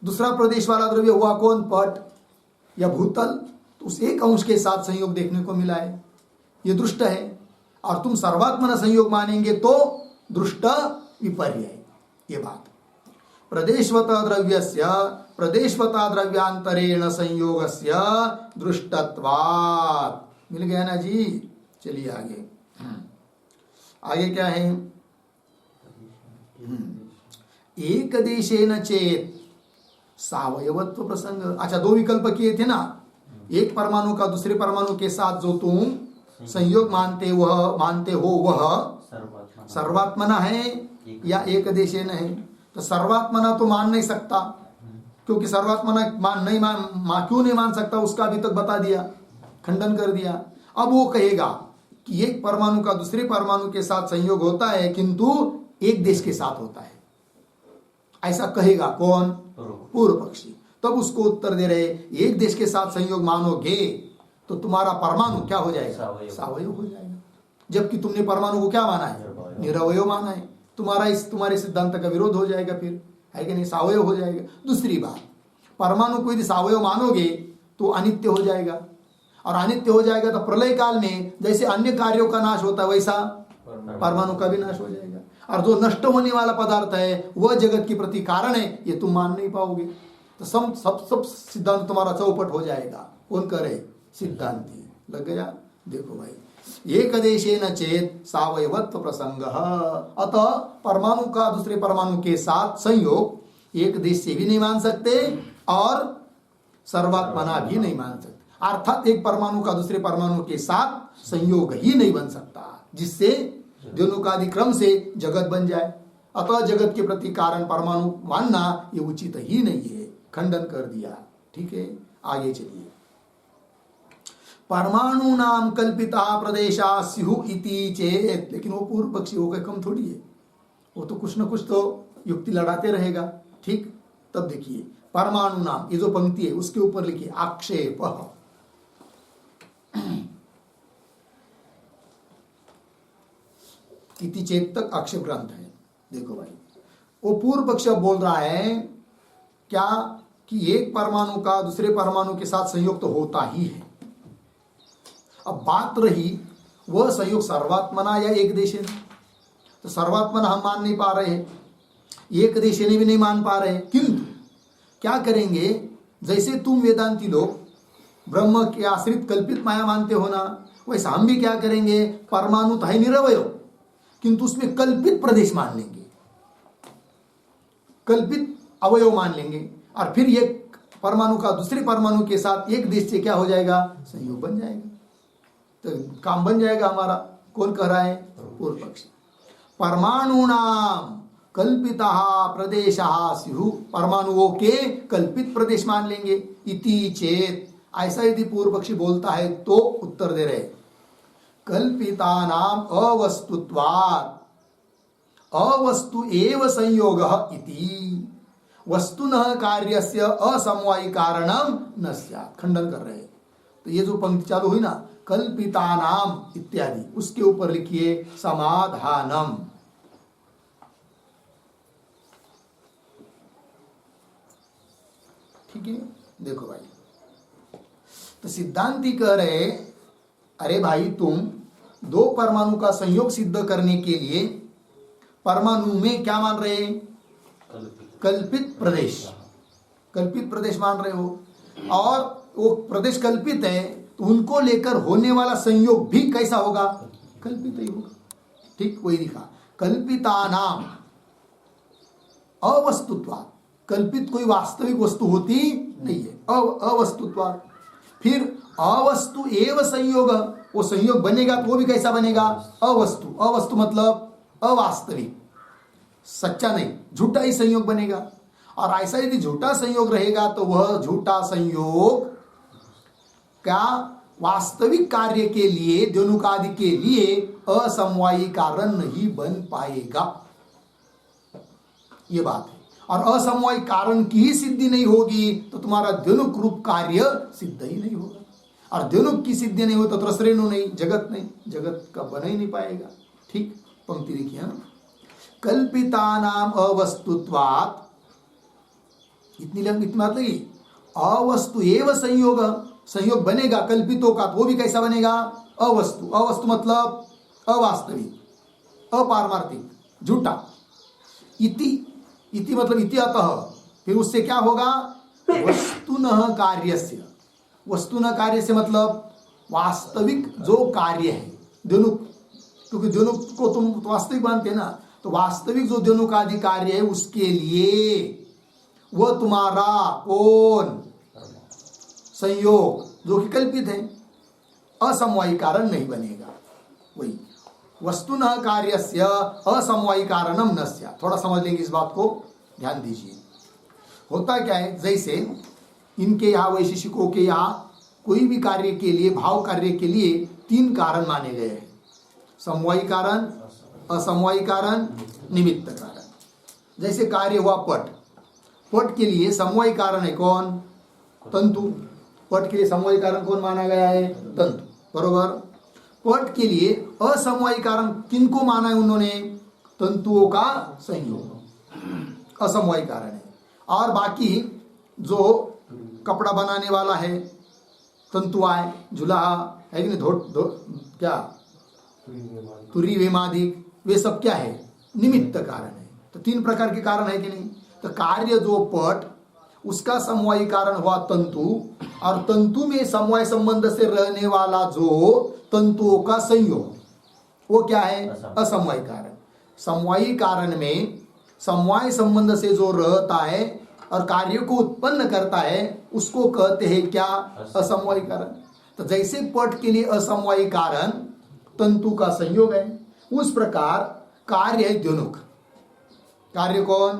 दूसरा प्रदेश वाला द्रव्य हुआ कौन? पट या भूतल, तो उस एक अंश के साथ संयोग देखने को मिला है, ये दृष्ट है। और तुम सर्वात्मना संयोग मानेंगे तो दृष्ट विपर्य है ये बात। प्रदेशवता द्रव्यस्य प्रदेशवता द्रव्यांतरेण संयोगस्य दृष्टत्वात्, मिल गया ना जी। चलिए आगे, आगे क्या है? एक देशेन चेत सावयवत्व प्रसंग। अच्छा, दो विकल्प किए थे ना, एक परमाणु का दूसरे परमाणु के साथ जो तुम संयोग मानते हो वह सर्वात्मना है या एक देशेन है। तो सर्वात्मना तो मान नहीं सकता, क्योंकि सर्वात्मना क्यों नहीं मान सकता उसका अभी तक बता दिया, खंडन कर दिया। अब वो कहेगा कि एक परमाणु का दूसरे परमाणु के साथ संयोग होता है किंतु एक देश के साथ होता है, ऐसा कहेगा कौन? पूर्व पक्षी। तब उसको उत्तर दे रहे, एक देश के साथ संयोग मानोगे तो तुम्हारा परमाणु क्या हो जाएगा? सावयव हो जाएगा। जबकि तुमने परमाणु को क्या माना है? निरवयव माना है। तुम्हारे सिद्धांत का विरोध हो जाएगा फिर, है कि नहीं? सावयव हो जाएगा। दूसरी बात, परमाणु को यदि सावयव मानोगे तो अनित्य हो जाएगा, और अनित्य हो जाएगा तो प्रलय काल में जैसे अन्य कार्यों का नाश होता है वैसा परमाणु का भी नाश हो जाएगा। और जो नष्ट होने वाला पदार्थ है वह जगत की प्रति कारण है, ये तुम मान नहीं पाओगे। तो सब सिद्धांत तुम्हारा चौपट हो जाएगा। कौन करे? सिद्धांती। लग गया? देखो भाई, एक देशेन चेत सावयवत्व प्रसंग, अतः परमाणु का दूसरे परमाणु के साथ संयोग एक देश से भी नहीं मान सकते और सर्वात्मना भी नहीं मान सकते। अर्थात एक परमाणु का दूसरे परमाणु के साथ संयोग ही नहीं बन सकता जिससे दोनों का अधिक्रम से जगत बन जाए। अतः जगत के प्रति कारण परमाणु मानना ये उचित ही नहीं है, खंडन कर दिया। ठीक है, आगे चलिए। परमाणु नाम कल्पिता प्रदेशा स्युः इति चेत, लेकिन वो पूर्व पक्षी हो गए, कम थोड़ी है, वो तो कुछ न कुछ तो युक्ति लड़ाते रहेगा। ठीक, तब देखिए परमाणु नाम, ये जो पंक्ति है उसके ऊपर लिखिए आक्षेप। इति चेत तक आक्षेप ग्रंथ है। देखो भाई, वो पूर्व पक्ष बोल रहा है क्या कि एक परमाणु का दूसरे परमाणु के साथ संयोग तो होता ही है। अब बात रही वह संयोग सर्वात्मना या एक देश है, तो सर्वात्मना हम मान नहीं पा रहे हैं, एक देशी ने भी नहीं मान पा रहे, किंतु क्या करेंगे, जैसे तुम वेदांती लोग ब्रह्म के आश्रित कल्पित माया मानते हो ना, वैसा हम भी क्या करेंगे, परमाणु तो है निरवय, किंतु उसमें कल्पित प्रदेश मान लेंगे, कल्पित अवयव मान लेंगे, और फिर एक परमाणु का दूसरे परमाणु के साथ एक देश से क्या हो जाएगा, संयोग बन जाएगा, तो काम बन जाएगा हमारा। कौन कह रहा है, पूर्व पक्षी। परमाणुनाम कल्पिता प्रदेशा स्युः, परमाणुओं के कल्पित प्रदेश मान लेंगे। इति चेत, ऐसा यदि पूर्व पक्षी बोलता है तो उत्तर दे रहे, कल्पितानाम अवस्तुत्वात् अवस्तु एव संयोगः इति वस्तुनः कार्यस्य असमवायी कारणम न स्यात्। खंडन कर रहे हैं। तो ये जो पंक्ति चालू हुई ना, कल्पितानाम इत्यादि, उसके ऊपर लिखिए समाधानम। ठीक है, देखो भाई, तो सिद्धांती कह रहे, अरे भाई तुम दो परमाणु का संयोग सिद्ध करने के लिए परमाणु में क्या मान रहे, कल्पित प्रदेश, कल्पित प्रदेश मान रहे हो, और वो प्रदेश कल्पित है, तो उनको लेकर होने वाला संयोग भी कैसा होगा, कल्पित ही होगा। ठीक, वही लिखा, कल्पितानाम अवस्तुत्वात्, कल्पित कोई वास्तविक वस्तु होती नहीं है, अवस्तुत्वात्। फिर अवस्तु एव संयोग, वो संयोग बनेगा तो वो भी कैसा बनेगा, अवस्तु। अवस्तु मतलब अवास्तविक, सच्चा नहीं, झूठा ही संयोग बनेगा। और ऐसा यदि झूठा संयोग रहेगा तो वह झूठा संयोग क्या वास्तविक कार्य के लिए, द्योनुकादि के लिए असमवायी कारण नहीं बन पाएगा, ये बात है। और असमवायी कारण की ही सिद्धि नहीं होगी तो तुम्हारा द्योनुक रूप कार्य सिद्ध ही नहीं होगा, और द्योनुक की सिद्धि नहीं हो तो त्रसरेणु नहीं, जगत नहीं, जगत का बना ही नहीं पाएगा। ठीक, पंक्ति देखिए, कल्पितानाम अवस्तुत्वात्, इतनी बात लगी, अवस्तु एव संयोग, संयोग बनेगा कल्पितों का, तो वो भी कैसा बनेगा, अवस्तु। अवस्तु मतलब अवास्तविक, अपारमार्थिक, झूठा। इति मतलब इति अतः, फिर उससे क्या होगा, वस्तुनः कार्यस्य, वस्तुनः कार्यस्य मतलब वास्तविक जो कार्य है, द्योनुक, क्योंकि द्योनुक को तुम वास्तविक मानते हैं ना, तो वास्तविक जो द्योनुक आदि कार्य है उसके लिए वह तुम्हारा कौन, संयोग, जो कि कल्पित है, असमवायी कारण नहीं बनेगा। वही वस्तुनः कार्यस्य असमवायी कारणम न स्यात्। थोड़ा समझ लेंगे इस बात को, ध्यान दीजिए। होता क्या है, जैसे इनके यहाँ वैशेषिकों के यहाँ कोई भी कार्य के लिए, भाव कार्य के लिए तीन कारण माने गए हैं, समवायी कारण, असमवायी कारण, निमित्त कारण। जैसे कार्य हुआ पट, पट के लिए समवायी कारण है कौन, तंतु। पट के लिए समवायी कारण कौन माना गया है, तंतु, बरोबर। पट के लिए असमवायी कारण किनको माना है उन्होंने, तंतुओं का संयोग, असमवायी कारण है। और बाकी जो कपड़ा बनाने वाला है, तंतुआ है, जुलाहा है कि नहीं, क्या तुरी वेमादिक, वे सब क्या है, निमित्त कारण है। तो तीन प्रकार के कारण है कि नहीं। तो कार्य जो पट, उसका समवायी कारण हुआ तंतु, और तंतु में समवाय संबंध से रहने वाला जो तंतुओं का संयोग, वो क्या है, असमवायी कारण। समवायी कारण में समवाय संबंध से जो रहता है और कार्य को उत्पन्न करता है, उसको कहते हैं क्या, असमवायी कारण। तो जैसे पट के लिए असमवायी कारण तंतु का संयोग है, उस प्रकार कार्य है द्योनुक। कार्य कौन,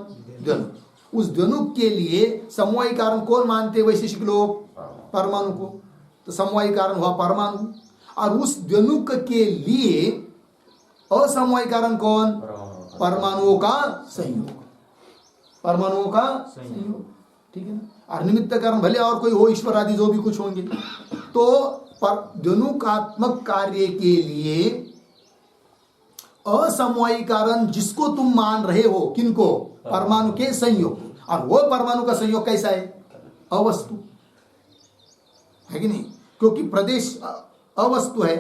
द्योनुक। उस द्योनुक के लिए समवायी कारण कौन मानते वैशेषिक लोग, परमाणु को। तो समवायी कारण हुआ परमाणु, और उस द्योनुक के लिए असमवायी कारण कौन, परमाणुओं का संयोग, परमाणुओं का संयोग। ठीक है ना। और निमित्त कारण भले और कोई हो, ईश्वर आदि जो भी कुछ होंगे। तो द्योनुकात्मक कार्य के लिए असमवायी कारण जिसको तुम मान रहे हो, किनको, परमाणु के संयोग, और वो परमाणु का संयोग कैसा है, अवस्तु है कि नहीं। क्योंकि प्रदेश अवस्तु है,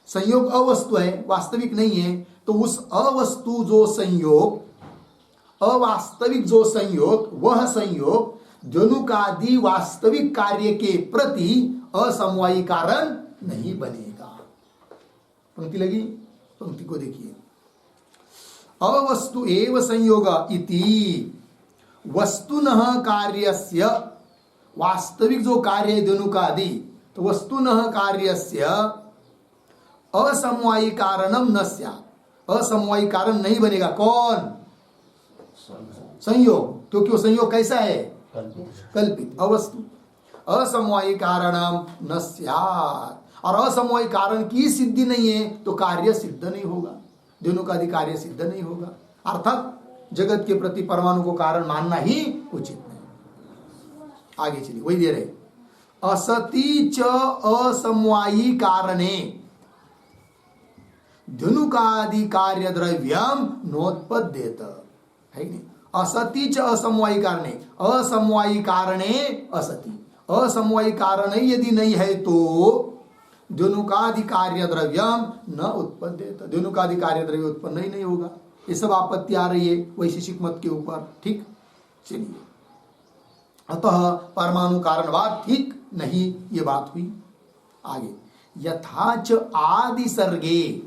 संयोग अवस्तु है, वास्तविक नहीं है। तो उस अवस्तु जो संयोग अवास्तविक जो संयोग, वह संयोग द्वनुकादि वास्तविक कार्य के प्रति असमवायी कारण नहीं बनेगा। पंक्ति लगी? पंक्ति को देखिए, अवस्तु एव संयोग इति वस्तुनः कार्यस्य, वास्तविक जो कार्य है द्वनुकादि, तो वस्तुनः कार्यस्य असमवायी कारणम न स्यात्, असमवायी कारण नहीं बनेगा। कौन? संयोग, क्योंकि वो संयोग कैसा है? कल्पित। अवस्तु असमवायी कारणम न स्यात्, और असमवायी कारण की सिद्धि नहीं है तो कार्य सिद्ध नहीं होगा, द्वनुकादि कार्य सिद्ध नहीं होगा। अर्थात जगत के प्रति परमाणु को कारण मानना ही उचित नहीं। आगे चलिए, वही दे रहे, असति च असमवायी कारणे द्वनुकादि कार्य द्रव्यम नोत्पद्येत, है नहीं? असति च असमवायी कारणे, असमवायी कारणे असति, असमवायी कारण यदि नहीं है तो द्वनुकादि कार्य द्रव्यम न उत्पद्येत, द्वनुकादि कार्य द्रव्य उत्पन्न ही नहीं होगा। ये सब आपत्ति आ रही है वैशेषिक मत के ऊपर। ठीक, चलिए, अतः परमाणु कारणवाद ठीक नहीं, ये बात हुई। आगे, यथाच आदि सर्गे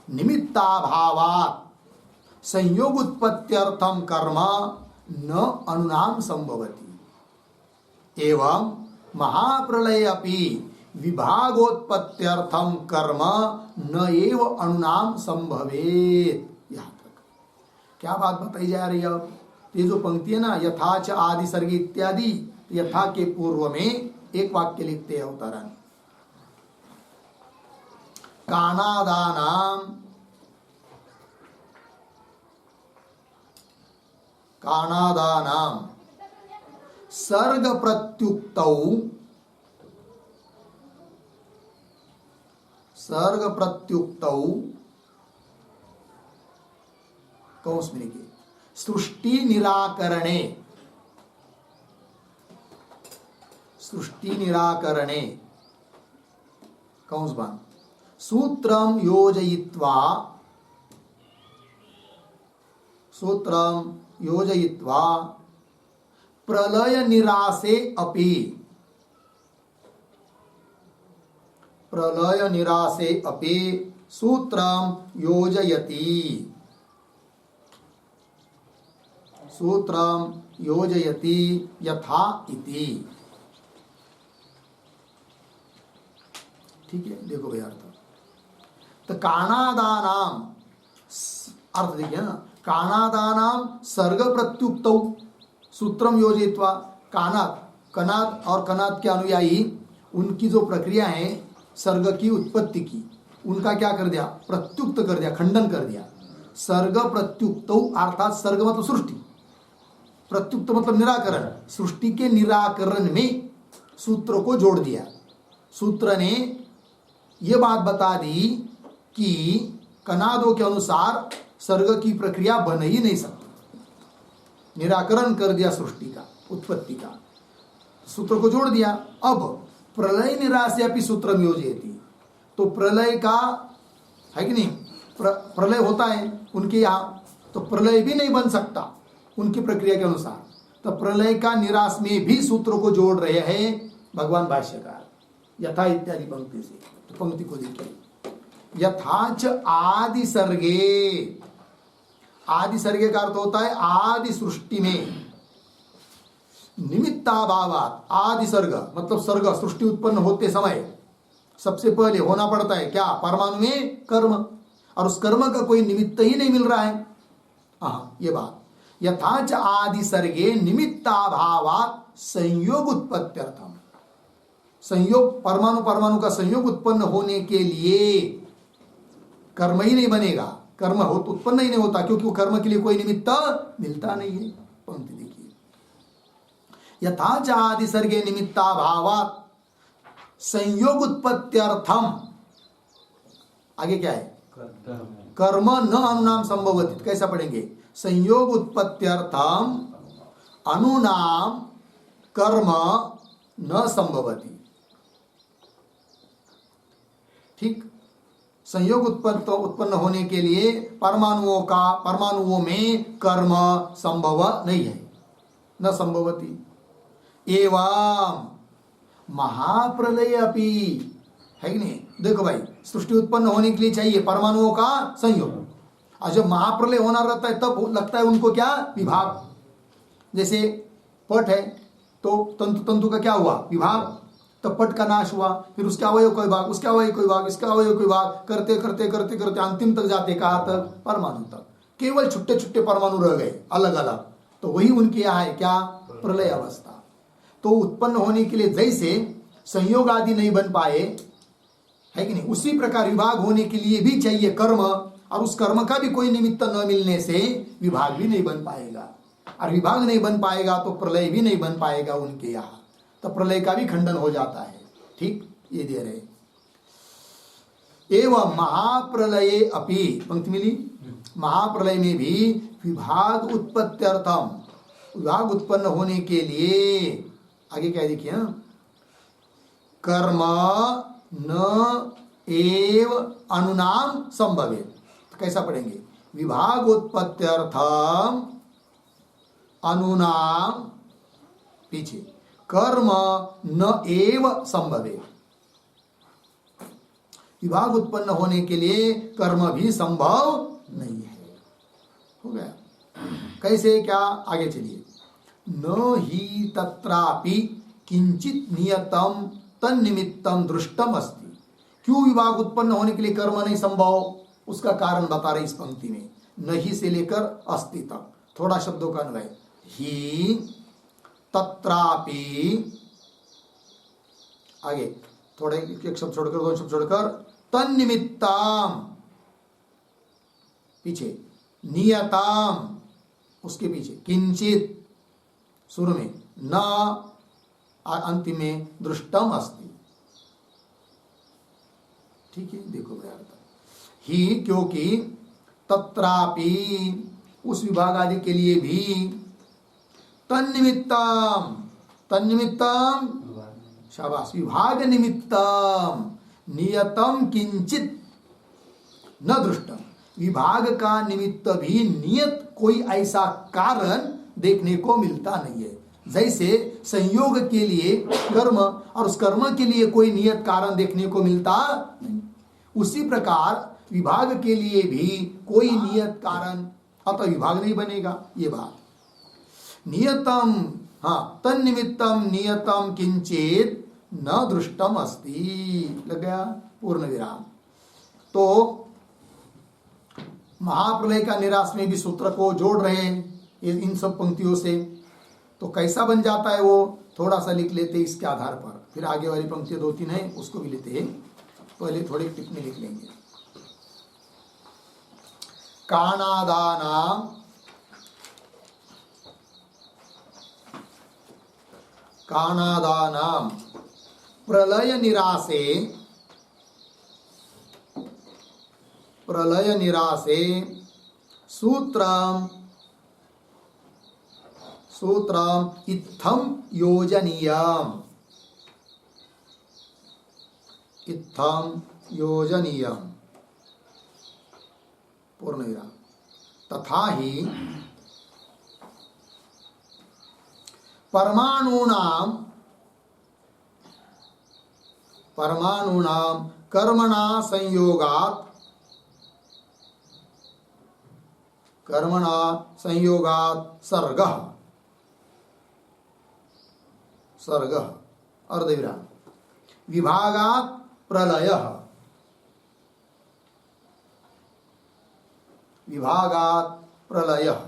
निमित्ताभावात् संयोग उत्पत्त्यर्थम कर्म न अनुनाम संभवति एवं महाप्रलय अपि विभागोत्पत्त्यर्थम कर्म न एव अनुनाम संभवेत। यहाँ तक क्या बात बताई जा रही है? अब ये जो पंक्ति है ना, यथाच आदि सर्ग इत्यादि, यथा के पूर्व में एक वाक्य लिखते हैं अवतरण, काणादानाम सर्ग प्रत्युक्तौ, सर्ग प्रत्युक्तौ कौंस में लिखिए, सृष्टि निराकरणे, सृष्टि निराकरणे कौंस बान सूत्रम योजयित्वा, सूत्रम योजयित्वा प्रलय निरासे अपि, प्रलय निरासे अपि सूत्रम योजयति, सूत्रम योजयति यथा इति। ठीक है, देखो भाई अर्थ, तो काणादानाम, अर्थ देखिए ना, काणादानाम सर्ग प्रत्युक्तौ सूत्रम योजयित्वा, कानाद, कनाद और कनाद के अनुयायी, उनकी जो प्रक्रिया है सर्ग की उत्पत्ति की, उनका क्या कर दिया? प्रत्युक्त कर दिया, खंडन कर दिया। सर्ग प्रत्युक्तौ अर्थात सर्ग मतलब सृष्टि, प्रत्युक्त मतलब निराकरण, सृष्टि के निराकरण में सूत्र को जोड़ दिया। सूत्र ने यह बात बता दी कि कनादों के अनुसार सर्ग की प्रक्रिया बन ही नहीं सकती, निराकरण कर दिया सृष्टि का, उत्पत्ति का, सूत्र को जोड़ दिया। अब प्रलय निराशे अपि सूत्रम योजयति, तो प्रलय का है कि नहीं, प्रलय होता है उनके यहाँ, तो प्रलय भी नहीं बन सकता उनकी प्रक्रिया के अनुसार, तो प्रलय का निराश में भी सूत्र को जोड़ रहे हैं भगवान भाष्यकार, यथा इत्यादि पंक्ति से। तो पंक्ति को देखिए, यथाच आदि सर्गे, आदि सर्गे का अर्थ होता है आदि सृष्टि में, निमित्ताभावात, आदि सर्ग मतलब सर्ग सृष्टि उत्पन्न होते समय सबसे पहले होना पड़ता है क्या? परमाणु में कर्म, और उस कर्म का कोई निमित्त ही नहीं मिल रहा है। हाँ, ये बात, यथाच आदि सर्गे निमित्ताभावात संयोग उत्पत्त्यर्थम, संयोग, परमाणु परमाणु का संयोग उत्पन्न होने के लिए कर्म ही नहीं बनेगा, कर्म हो तो उत्पन्न ही नहीं होता, क्योंकि वो कर्म के लिए कोई निमित्त मिलता नहीं है। पंक्ति देखिए, यथाच आदि सर्गे निमित्ताभावात संयोग उत्पत्त्यर्थम, आगे क्या है? कर्म न अनुनाम संभवति, कैसा पढ़ेंगे? संयोग उत्पत्त्यर्थम अनुनाम कर्म न संभवति। ठीक, संयोग उत्पन्न होने के लिए परमाणुओं में कर्म संभव नहीं है, न संभवती। एवं महाप्रलय अपि, है कि नहीं? देखो भाई, सृष्टि उत्पन्न होने के लिए चाहिए परमाणुओं का संयोग, और जब महाप्रलय होना रहता है तब लगता है उनको क्या? विभाग। जैसे पट है तो तंतु का क्या हुआ? विभाग। तब पट का नाश हुआ, फिर उसके अवयव का विभाग, उसके अवयव का विभाग, इसका अवयव का विभाग करते करते करते करते अंतिम तक जाते, कहाँ तक? परमाणु तक। केवल छुट्टे छुट्टे परमाणु रह गए अलग अलग, तो वही उनके यहाँ है क्या? प्रलय अवस्था। तो उत्पन्न होने के लिए जैसे संयोग आदि नहीं बन पाए, है कि नहीं, उसी प्रकार विभाग होने के लिए भी चाहिए कर्म, और उस कर्म का भी कोई निमित्त न मिलने से विभाग भी नहीं बन पाएगा, और विभाग नहीं बन पाएगा तो प्रलय भी नहीं बन पाएगा उनके यहाँ, तो प्रलय का भी खंडन हो जाता है। ठीक, ये दे रहे। एवं महाप्रलये अपि, पंक्ति मिली, महाप्रलय में भी विभाग उत्पत्त्यर्थम, विभाग उत्पन्न होने के लिए, आगे क्या देखिए, कर्म न एव अनुनाम संभवे। कैसा पढ़ेंगे? विभाग उत्पत्त्यर्थम अनुनाम, पीछे, कर्म न एव संभवे। विभाग उत्पन्न होने के लिए कर्म भी संभव नहीं है। हो गया? कैसे, क्या? आगे चलिए। न ही तत्रापि किंचित नियतम तन्निमित्तम दृष्टम अस्ति। क्यों विभाग उत्पन्न होने के लिए कर्म नहीं संभव? उसका कारण बता रहे इस पंक्ति में, नहीं से लेकर अस्ति तक। थोड़ा शब्दों का अन्वय। ही तत्रापि, आगे थोड़े एक शब्द छोड़कर, दो शब्द छोड़कर, तन्निमित्तम, पीछे नियतम, उसके पीछे किंचित, शुरू में न, अंतिम में दृष्टम अस्ति। ठीक है, देखो मेरा अर्थ। ही, क्योंकि, तत्रापि, उस विभाग आदि के लिए भी, तन्निमित्तम, तन्निमित्तम, शाबाश, विभाग निमित्तम, नियतम किंचित न दृष्टम, विभाग का निमित्त भी नियत कोई ऐसा कारण देखने को मिलता नहीं है। जैसे संयोग के लिए कर्म, और उस कर्म के लिए कोई नियत कारण देखने को मिलता नहीं, उसी प्रकार विभाग के लिए भी कोई नियत कारण, अतः विभाग नहीं बनेगा। ये बात नियतम, हाँ, तन्निमित्तम नियतम किंचित न दृष्टम अस्ति, लग गया पूर्ण विराम। तो महाप्रलय का निराश में भी सूत्र को जोड़ रहे हैं इन सब पंक्तियों से। तो कैसा बन जाता है वो थोड़ा सा लिख लेते हैं इसके आधार पर, फिर आगे वाली पंक्तियां दो तीन है उसको भी लेते हैं। पहले थोड़ी टिप्पणी लिख लेंगे। काणादानाम, काणादानाम प्रलय निरासे, प्रलय निरासे सूत्रम, सूत्रम इत्थम योजनीयम, इत्थम योजनीयम, पूर्ण विराम। तथा ही परमाणूनाम, परमाणूनाम कर्मणा संयोगात्, कर्मणा संयोगात् सर्गः, सर्गः अर्धविराम, विभागात् प्रलयः, विभागात् प्रलयः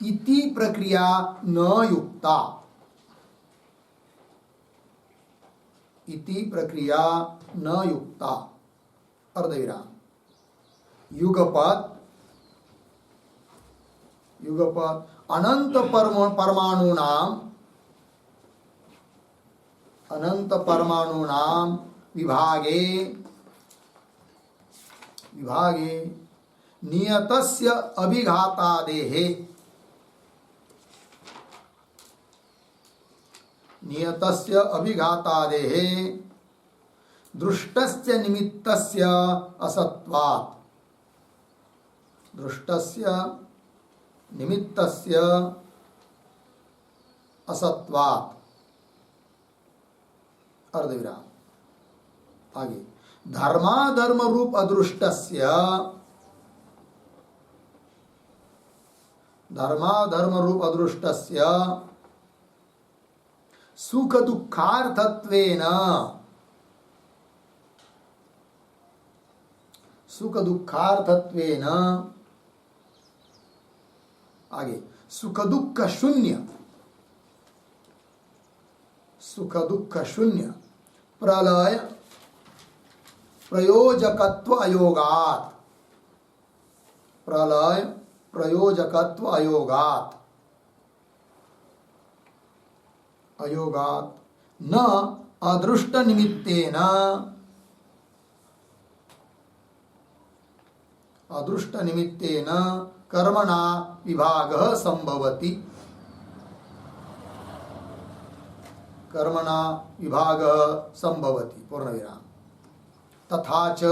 इति प्रक्रिया न युक्ता, इति प्रक्रिया न युक्ता, अर्धविराम, युगपत्, युगपत् अनंत परमाणूनाम, अनंत परमाणूनाम विभागे, विभागे नियतस्य अभिघातादेहे, नियतस्य अभिघातादेहे दृष्टस्य निमित्तस्य असत्वात्, दृष्टस्य निमित्तस्य असत्वात्, अर्धविराम। आगे धर्माधर्म रूप अदृष्टस्य, धर्माधर्म रूप अदृष्टस्य सुख दुःखार्थत्वेन, सुख दुःखार्थत्वेन, आगे सुख दुःख शून्य, सुख दुःख शून्य प्रलय प्रयोजकत्व अयोगात्, प्रलय प्रयोजकत्व अयोगात्, अयोगात् न अदृष्ट निमित्तेन, अदृष्ट निमित्तेन कर्मणा विभागः संभवति, कर्मणा विभागः संभवति, पूर्णविराम। तथा च,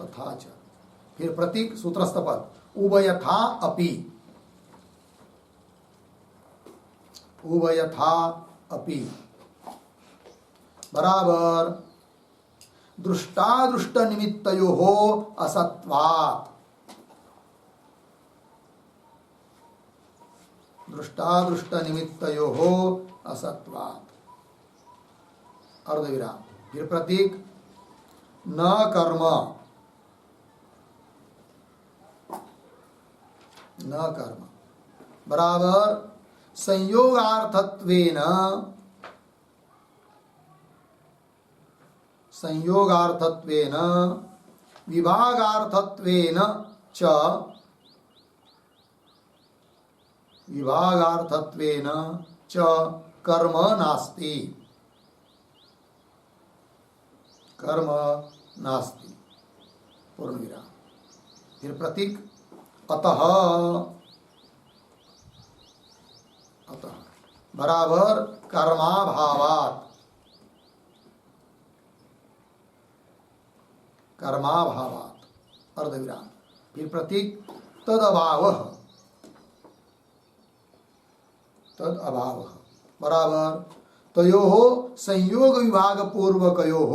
तथा च, फिर प्रतीक सूत्रस्थ पद, उभयथा अपि, उभयथा अपि बराबर दृष्टादृष्ट निमित्तयोः असत्वात्, दृष्टादृष्ट निमित्तयोः असत्वात्, अर्धविराम। फिर प्रतीक न कर्म, न कर्म बराबर संयोगार्थत्वेन, संयोगार्थत्वेन विभागार्थत्वेन च, विभागार्थत्वेन च कर्म नास्ति, कर्म नास्ति, पूर्णविराम। फिर प्रतीक अतः, अतः बराबर कर्माभावात्, कर्माभावात्, अर्धविराम। फिर प्रतीक तद अभावः, तद अभावः बराबर तयोः संयोग विभाग पूर्वकयोः,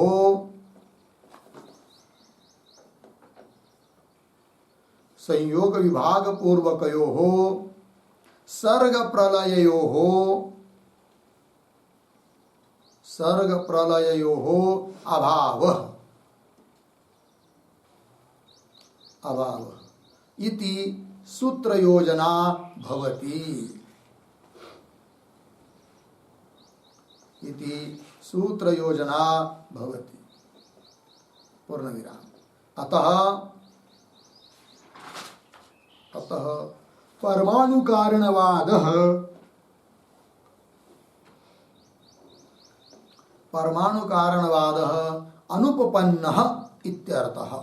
संयोग विभाग पूर्वकयोः सर्ग प्रलययोः, सर्ग प्रलययोः अभावः, अभावः इति सूत्र योजना भवति, इति सूत्र योजना भवति, पूर्णविराम। अतः, अतः परमाणु कारणवादः, परमाणु कारणवादः अनुपपन्नः इत्यर्थः,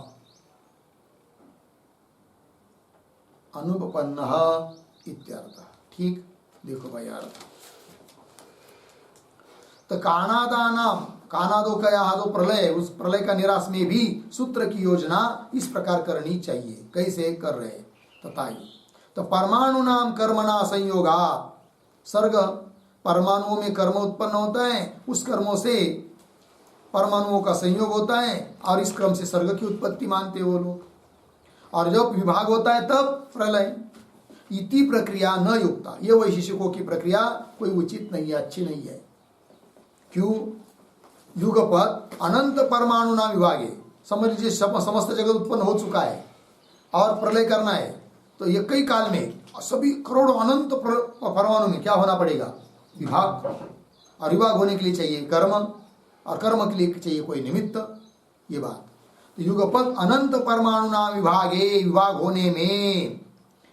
अनुपपन्नः इत्यर्थः। ठीक, देखो भाई अर्थ। तो काणादानाम, कानादो का यहाँ जो प्रलय, उस प्रलय का निराश में भी सूत्र की योजना इस प्रकार करनी चाहिए। कैसे कर रहे बताइए। तो परमाणु नाम कर्मणा संयोगा, सर्ग परमाणुओं में कर्म उत्पन्न होता है, उस कर्मों से परमाणुओं का संयोग होता है और इस क्रम से सर्ग की उत्पत्ति मानते वो लोग। और जब विभाग होता है तब प्रलय। इति प्रक्रिया न युक्ता, ये वैशिष्टिकों की प्रक्रिया कोई उचित नहीं है, अच्छी नहीं है। क्यों? युगपत अनंत परमाणु ना विभागे, समझ लीजिए समस्त जगत उत्पन्न हो चुका है और प्रलय करना है, तो एक ही काल में सभी करोड़ों अनंत परमाणु में क्या होना पड़ेगा? विभाग। और विभाग होने के लिए चाहिए कर्म, और कर्म के लिए चाहिए कोई निमित्त। ये बात तो युगपत अनंत परमाणु ना विभागे, विभाग होने में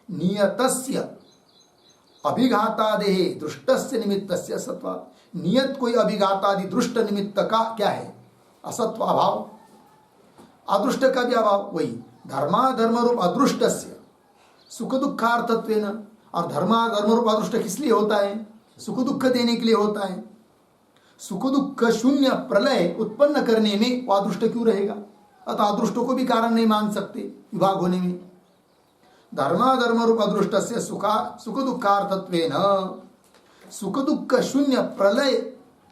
नियतस्य अभिघातादे दृष्टस्य निमित्तस्य असत्वा, नियत कोई अभिघातादि दृष्ट निमित्त का क्या है? असत्व अभाव। अदृष्ट का भी अभाव, वही धर्माधर्म रूप अदृष्टस्य सुख दुखार्थत्वेन। और धर्माधर्म रूप अदृष्ट किस लिए होता है? सुख दुख देने के लिए होता है। सुख दुख शून्य प्रलय उत्पन्न करने में वो अदृष्ट क्यों रहेगा? अतः अदृष्ट को भी कारण नहीं मान सकते विभाग होने में। धर्माधर्म रूप अदृष्ट से सुख दुखार्थत्वेन सुख दुख शून्य प्रलय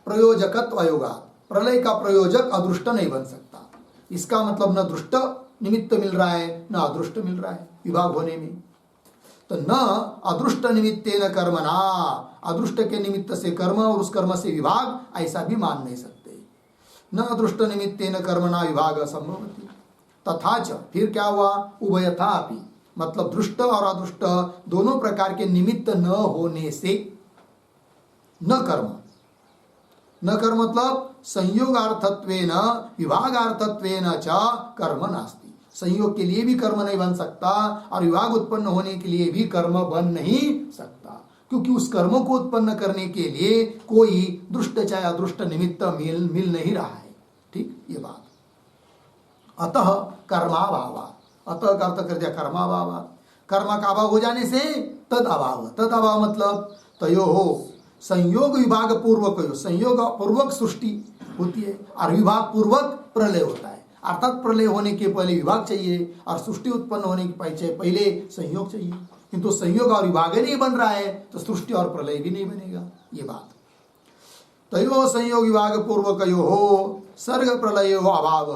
प्रयोजकत्व अयोगा, प्रलय का प्रयोजक अदृष्ट नहीं बन सकता। इसका मतलब न दृष्ट निमित्त मिल रहा है न अदृष्ट मिल रहा है विभाग होने में। तो न अदृष्ट निमित्तेन कर्मणा, अदृष्ट के निमित्त से कर्म और उस कर्म से विभाग, ऐसा भी मान नहीं सकते। न अदृष्ट निमित्तेन कर्मणा विभाग असंभवति। तथा च फिर क्या हुआ? उभयथा अपि, मतलब दृष्ट और अदृष्ट दोनों प्रकार के निमित्त न होने से न कर्म, न कर्म मतलब संयोगार्थत्वेन विभागार्थत्वेन च कर्म नास्ति। संयोग के लिए भी कर्म नहीं बन सकता और विभाग उत्पन्न होने के लिए भी कर्म बन नहीं सकता, क्योंकि उस कर्म को उत्पन्न करने के लिए कोई दृष्ट चाहे अदृष्ट निमित्त मिल नहीं रहा है। ठीक, ये बात। अतः कर्माभाव, अतः का अर्थ कर दिया कर्माभाव, कर्म का अभाव हो जाने से तद अभाव, तद अभाव मतलब तयो हो संयोग विभाग पूर्वक, संयोग पूर्वक सृष्टि होती है और विभाग पूर्वक प्रलय होता है। अर्थात प्रलय होने के पहले विभाग चाहिए और सृष्टि उत्पन्न होने के पहले संयोग चाहिए, किंतु संयोग और विभाग नहीं बन रहा है तो सृष्टि और प्रलय भी नहीं बनेगा। ये बात। तयो संयोग विभाग पूर्वक हो सर्ग प्रलय अभाव,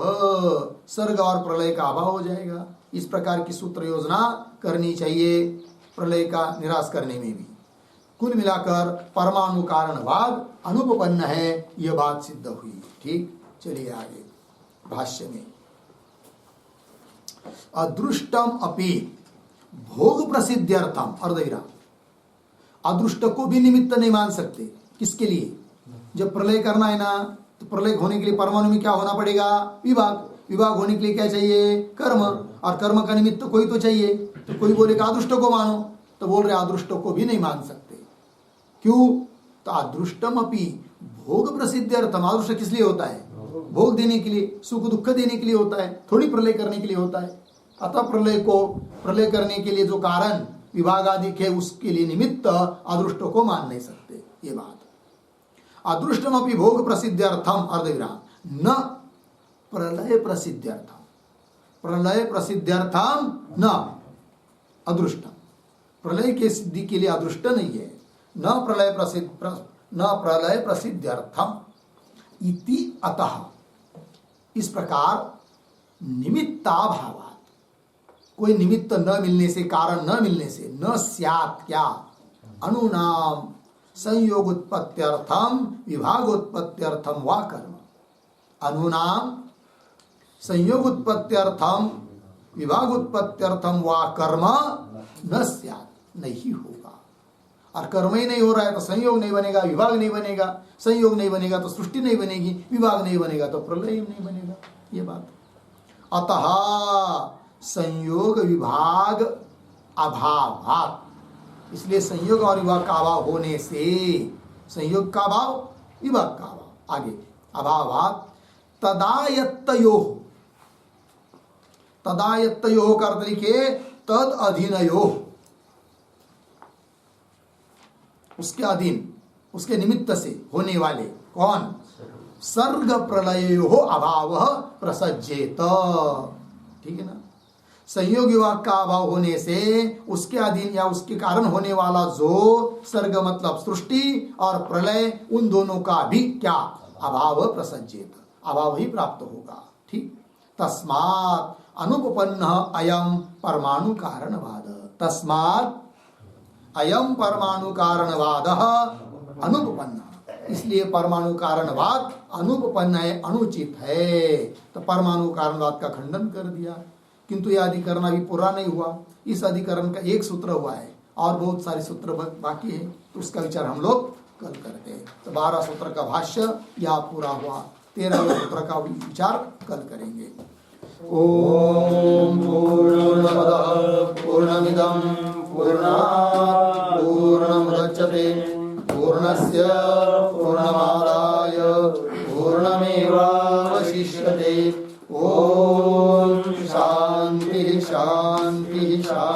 सर्ग और प्रलय का अभाव हो जाएगा। इस प्रकार की सूत्र योजना करनी चाहिए प्रलय का निराश करने में भी। कुल मिलाकर परमाणु कारणवाद अनुपपन्न है, यह बात सिद्ध हुई। ठीक, चलिए आगे भाष्य में। अदृष्टम अपि भोग प्रसिद्ध्यर्थम अर्धविराम, अदृष्ट को भी निमित्त नहीं मान सकते। किसके लिए? जब प्रलय करना है ना, तो प्रलय होने के लिए परमाणु में क्या होना पड़ेगा? विभाग। विभाग होने के लिए क्या चाहिए? कर्म, और कर्म का निमित्त कोई तो चाहिए। तो कोई बोलेगा अदृष्ट को मानो, तो बोल रहे अदृष्ट को भी नहीं मान सकते। क्यों? तो अदृष्टम अपि भोग प्रसिद्ध्यर्थम, अदृष्ट किस लिए होता है? भोग देने के लिए, सुख दुख देने के लिए होता है, थोड़ी प्रलय करने के लिए होता है। अतः प्रलय करने के लिए जो कारण विभाग आदि है उसके लिए निमित्त अदृष्ट को मान नहीं सकते। ये बात। अदृष्टम अपि भोग प्रसिद्ध्यर्थम अर्धविराम न प्रलय प्रसिद्ध्यर्थम, प्रलय प्रसिद्ध्यर्थम न अदृष्टम, प्रलय के सिद्धि के लिए अदृष्ट नहीं है। न प्रलय प्रसिद्ध्यर्थम इति अतः, इस प्रकार निमित्ताभावात्, कोई निमित्त न मिलने से, कारण न मिलने से, न स्यात् क्या अनुनाम संयोग उत्पत्त्यर्थम विभागोत्पत्त्यर्थम वा कर्म, अनुनाम संयोग उत्पत्त्यर्थम विभागोत्पत्त्यर्थम वा कर्म न स्यात्, नहीं होगा। और कर्म ही नहीं हो रहा है तो संयोग नहीं बनेगा, विभाग नहीं बनेगा, संयोग नहीं बनेगा तो सृष्टि नहीं बनेगी, विभाग नहीं बनेगा तो प्रलय नहीं बनेगा। ये बात। अतः संयोग विभाग अभावात्, इसलिए संयोग और विभाग का अभाव होने से, संयोग का अभाव विभाग का अभाव, आगे अभावात् तदायत्तयोः, तदायत्तयोः का अर्थ लिखिए तद अधीनयोः, उसके अधीन, उसके निमित्त से होने वाले कौन? सर्ग प्रलयो अभाव प्रसज्जेत। ठीक है ना? संयोग विभाग का अभाव होने से उसके अधीन या उसके कारण होने वाला जो सर्ग मतलब सृष्टि और प्रलय, उन दोनों का भी क्या अभाव प्रसज्जेत, अभाव ही प्राप्त होगा। ठीक, तस्मात् अनुपपन्न अयम परमाणु कारणवाद, तस्मात् अयम परमाणु कारणवाद अनुपपन्न, इसलिए परमाणु कारणवाद अनुपपन्न है, अनुचित है। तो परमाणु कारणवाद का खंडन कर दिया, किंतु यह अधिकरण अभी पूरा नहीं हुआ। इस अधिकरण का एक सूत्र हुआ है और बहुत सारे सूत्र बाकी है, तो उसका विचार हम लोग कल करते हैं। तो 12 सूत्र का भाष्य यह पूरा हुआ, 13वें सूत्र का विचार कल करेंगे। ओम पूर्णमदः पूर्णमिदं पूर्णात् पूर्णमुदच्यते पूर्णस्य पूर्णमादाय पूर्णमेवावशिष्यते। ओम शांति शांति शांति।